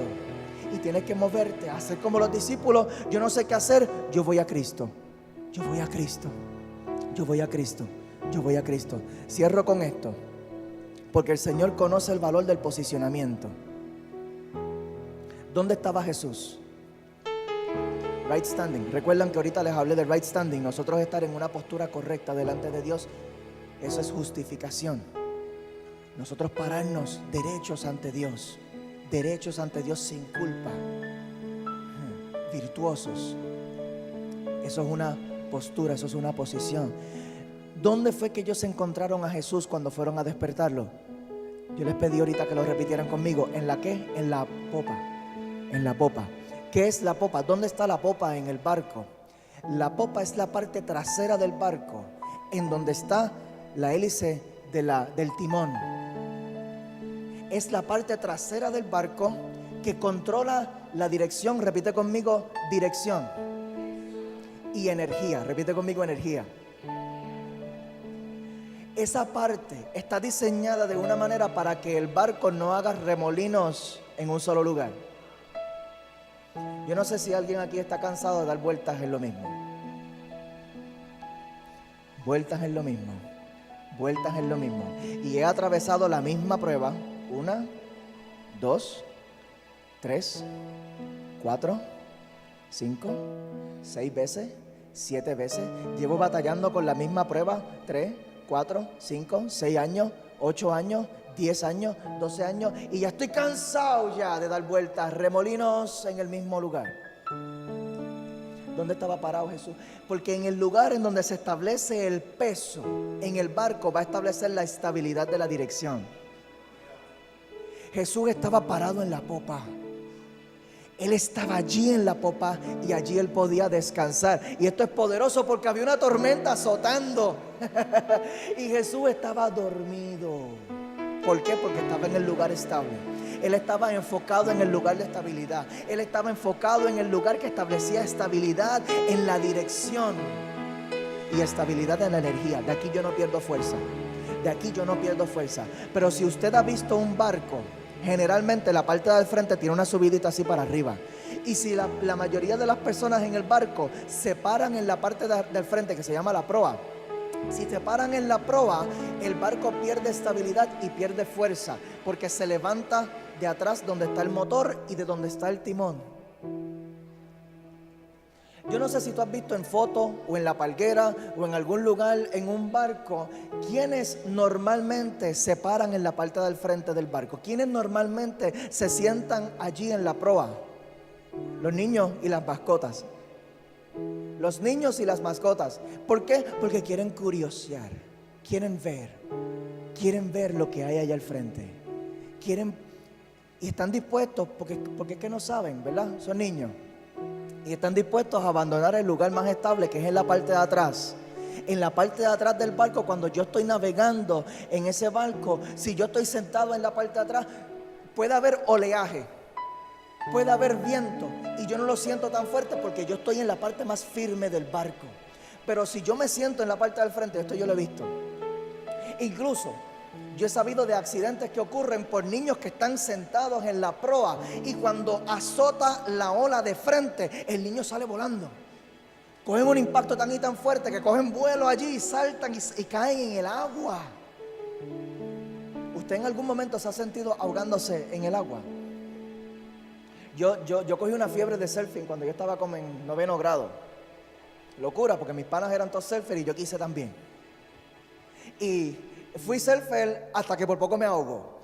Y tienes que moverte, hacer como los discípulos. Yo no sé qué hacer, yo voy a Cristo. Yo voy a Cristo. Yo voy a Cristo. Yo voy a Cristo. Cierro con esto, porque el Señor conoce el valor del posicionamiento. ¿Dónde estaba Jesús? Right standing. Recuerdan que ahorita les hablé del right standing. Nosotros estar en una postura correcta delante de Dios, eso es justificación. Nosotros pararnos derechos ante Dios. Derechos ante Dios sin culpa, virtuosos. Eso es una postura, eso es una posición. ¿Dónde fue que ellos encontraron a Jesús cuando fueron a despertarlo? Yo les pedí ahorita que lo repitieran conmigo. ¿En la qué? En la popa. En la popa. ¿Qué es la popa? ¿Dónde está la popa en el barco? La popa es la parte trasera del barco, en donde está la hélice del timón. Es la parte trasera del barco que controla la dirección. Repite conmigo: dirección y energía. Repite conmigo: energía. Esa parte está diseñada de una manera para que el barco no haga remolinos en un solo lugar. Yo no sé si alguien aquí está cansado de dar vueltas en lo mismo. Vueltas en lo mismo. Vueltas en lo mismo. Y he atravesado la misma prueba. 1, 2, 3, 4, 5, 6 veces, 7 veces. Llevo batallando con la misma prueba 3, 4, 5, 6 años, 8 años, 10 años, 12 años. Y ya estoy cansado ya de dar vueltas, remolinos en el mismo lugar. ¿Dónde estaba parado Jesús? Porque en el lugar en donde se establece el peso, en el barco va a establecer la estabilidad de la dirección. Jesús estaba parado en la popa. Él estaba allí en la popa y allí Él podía descansar. Y esto es poderoso porque había una tormenta azotando y Jesús estaba dormido. ¿Por qué? Porque estaba en el lugar estable. Él estaba enfocado en el lugar de estabilidad. Él estaba enfocado en el lugar que establecía estabilidad en la dirección y estabilidad en la energía. De aquí yo no pierdo fuerza. De aquí yo no pierdo fuerza. Pero si usted ha visto un barco, generalmente la parte del frente tiene una subidita así para arriba. Y si la mayoría de las personas en el barco se paran en la parte del frente, que se llama la proa, si se paran en la proa, el barco pierde estabilidad y pierde fuerza, porque se levanta de atrás donde está el motor y de donde está el timón. Yo no sé si tú has visto en fotos o en la palguera o en algún lugar en un barco, quienes normalmente se paran en la parte del frente del barco, quienes normalmente se sientan allí en la proa. Los niños y las mascotas. Los niños y las mascotas. ¿Por qué? Porque quieren curiosear, quieren ver lo que hay allá al frente. Y están dispuestos, porque es que no saben, ¿verdad? Son niños. Y están dispuestos a abandonar el lugar más estable, que es en la parte de atrás. En la parte de atrás del barco, cuando yo estoy navegando en ese barco, si yo estoy sentado en la parte de atrás, puede haber oleaje, puede haber viento, y yo no lo siento tan fuerte porque yo estoy en la parte más firme del barco. Pero si yo me siento en la parte del frente, esto yo lo he visto. Incluso yo he sabido de accidentes que ocurren por niños que están sentados en la proa, y cuando azota la ola de frente, el niño sale volando. Cogen un impacto tan y tan fuerte que cogen vuelo allí y saltan y caen en el agua. ¿Usted en algún momento se ha sentido ahogándose en el agua? Yo cogí una fiebre de surfing cuando yo estaba como en 9º grado. Locura, porque mis panas eran todos surfers y yo quise también. Y fui surfer hasta que por poco me ahogo.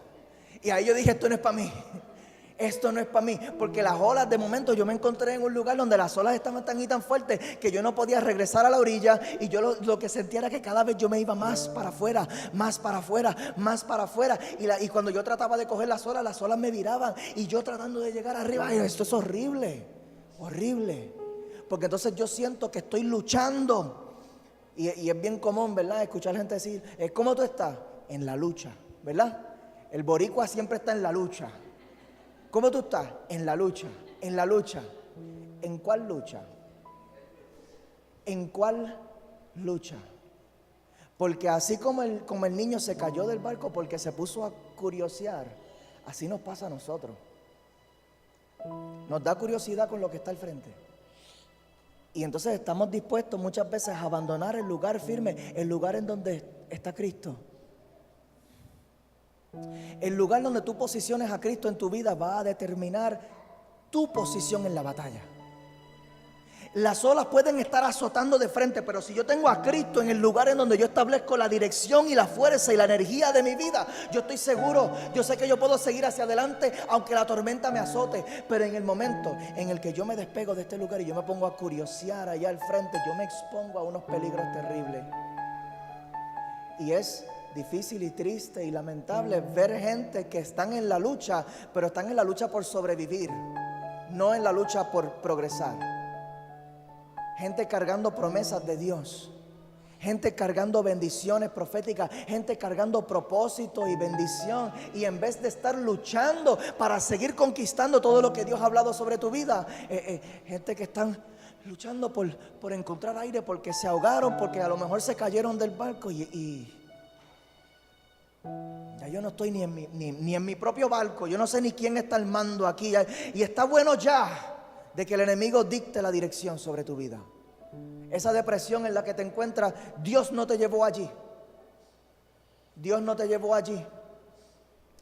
Y ahí yo dije, esto no es para mí. Esto no es para mí. Porque las olas, de momento yo me encontré en un lugar donde las olas estaban tan y tan fuertes que yo no podía regresar a la orilla. Y yo lo que sentía era que cada vez yo me iba más para afuera, más para afuera, más para afuera. Y cuando yo trataba de coger las olas me viraban. Y yo tratando de llegar arriba. Ay, esto es horrible, horrible. Porque entonces yo siento que estoy luchando. Y es bien común, ¿verdad?, escuchar gente decir, ¿cómo tú estás? En la lucha, ¿verdad? El boricua siempre está en la lucha. ¿Cómo tú estás? En la lucha, en la lucha. ¿En cuál lucha? ¿En cuál lucha? Porque así como el niño se cayó del barco porque se puso a curiosear, así nos pasa a nosotros. Nos da curiosidad con lo que está al frente. Y entonces estamos dispuestos muchas veces a abandonar el lugar firme, el lugar en donde está Cristo. El lugar donde tú posiciones a Cristo en tu vida va a determinar tu posición en la batalla. Las olas pueden estar azotando de frente, pero si yo tengo a Cristo en el lugar en donde yo establezco la dirección y la fuerza y la energía de mi vida, yo estoy seguro, yo sé que yo puedo seguir hacia adelante aunque la tormenta me azote. Pero en el momento en el que yo me despego de este lugar y yo me pongo a curiosear allá al frente, yo me expongo a unos peligros terribles. Y es difícil y triste y lamentable ver gente que están en la lucha, pero están en la lucha por sobrevivir, no en la lucha por progresar. Gente cargando promesas de Dios, gente cargando bendiciones proféticas, gente cargando propósito y bendición, y en vez de estar luchando para seguir conquistando todo lo que Dios ha hablado sobre tu vida, gente que están luchando por encontrar aire porque se ahogaron, porque a lo mejor se cayeron del barco y ya yo no estoy ni en mi propio barco, yo no sé ni quién está al mando aquí, y está bueno ya de que el enemigo dicte la dirección sobre tu vida. Esa depresión en la que te encuentras, Dios no te llevó allí. Dios no te llevó allí.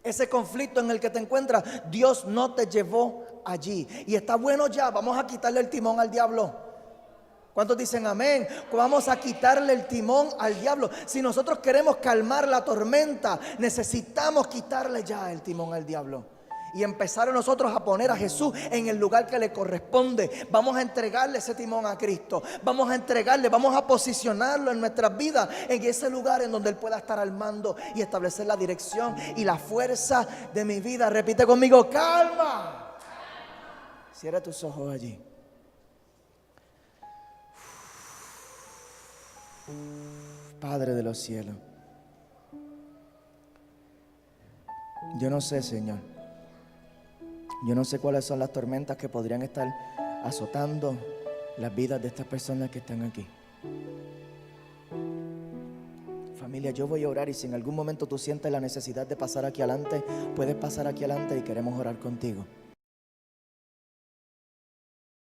Ese conflicto en el que te encuentras, Dios no te llevó allí. Y está bueno ya, vamos a quitarle el timón al diablo. ¿Cuántos dicen amén? Vamos a quitarle el timón al diablo. Si nosotros queremos calmar la tormenta, necesitamos quitarle ya el timón al diablo y empezar nosotros a poner a Jesús en el lugar que le corresponde. Vamos a entregarle ese timón a Cristo. Vamos a entregarle, vamos a posicionarlo en nuestras vidas, en ese lugar en donde Él pueda estar al mando y establecer la dirección y la fuerza de mi vida. Repite conmigo, calma. Cierra tus ojos allí. Padre de los cielos, yo no sé, Señor, yo no sé cuáles son las tormentas que podrían estar azotando las vidas de estas personas que están aquí. Familia, yo voy a orar y si en algún momento tú sientes la necesidad de pasar aquí adelante, puedes pasar aquí adelante y queremos orar contigo.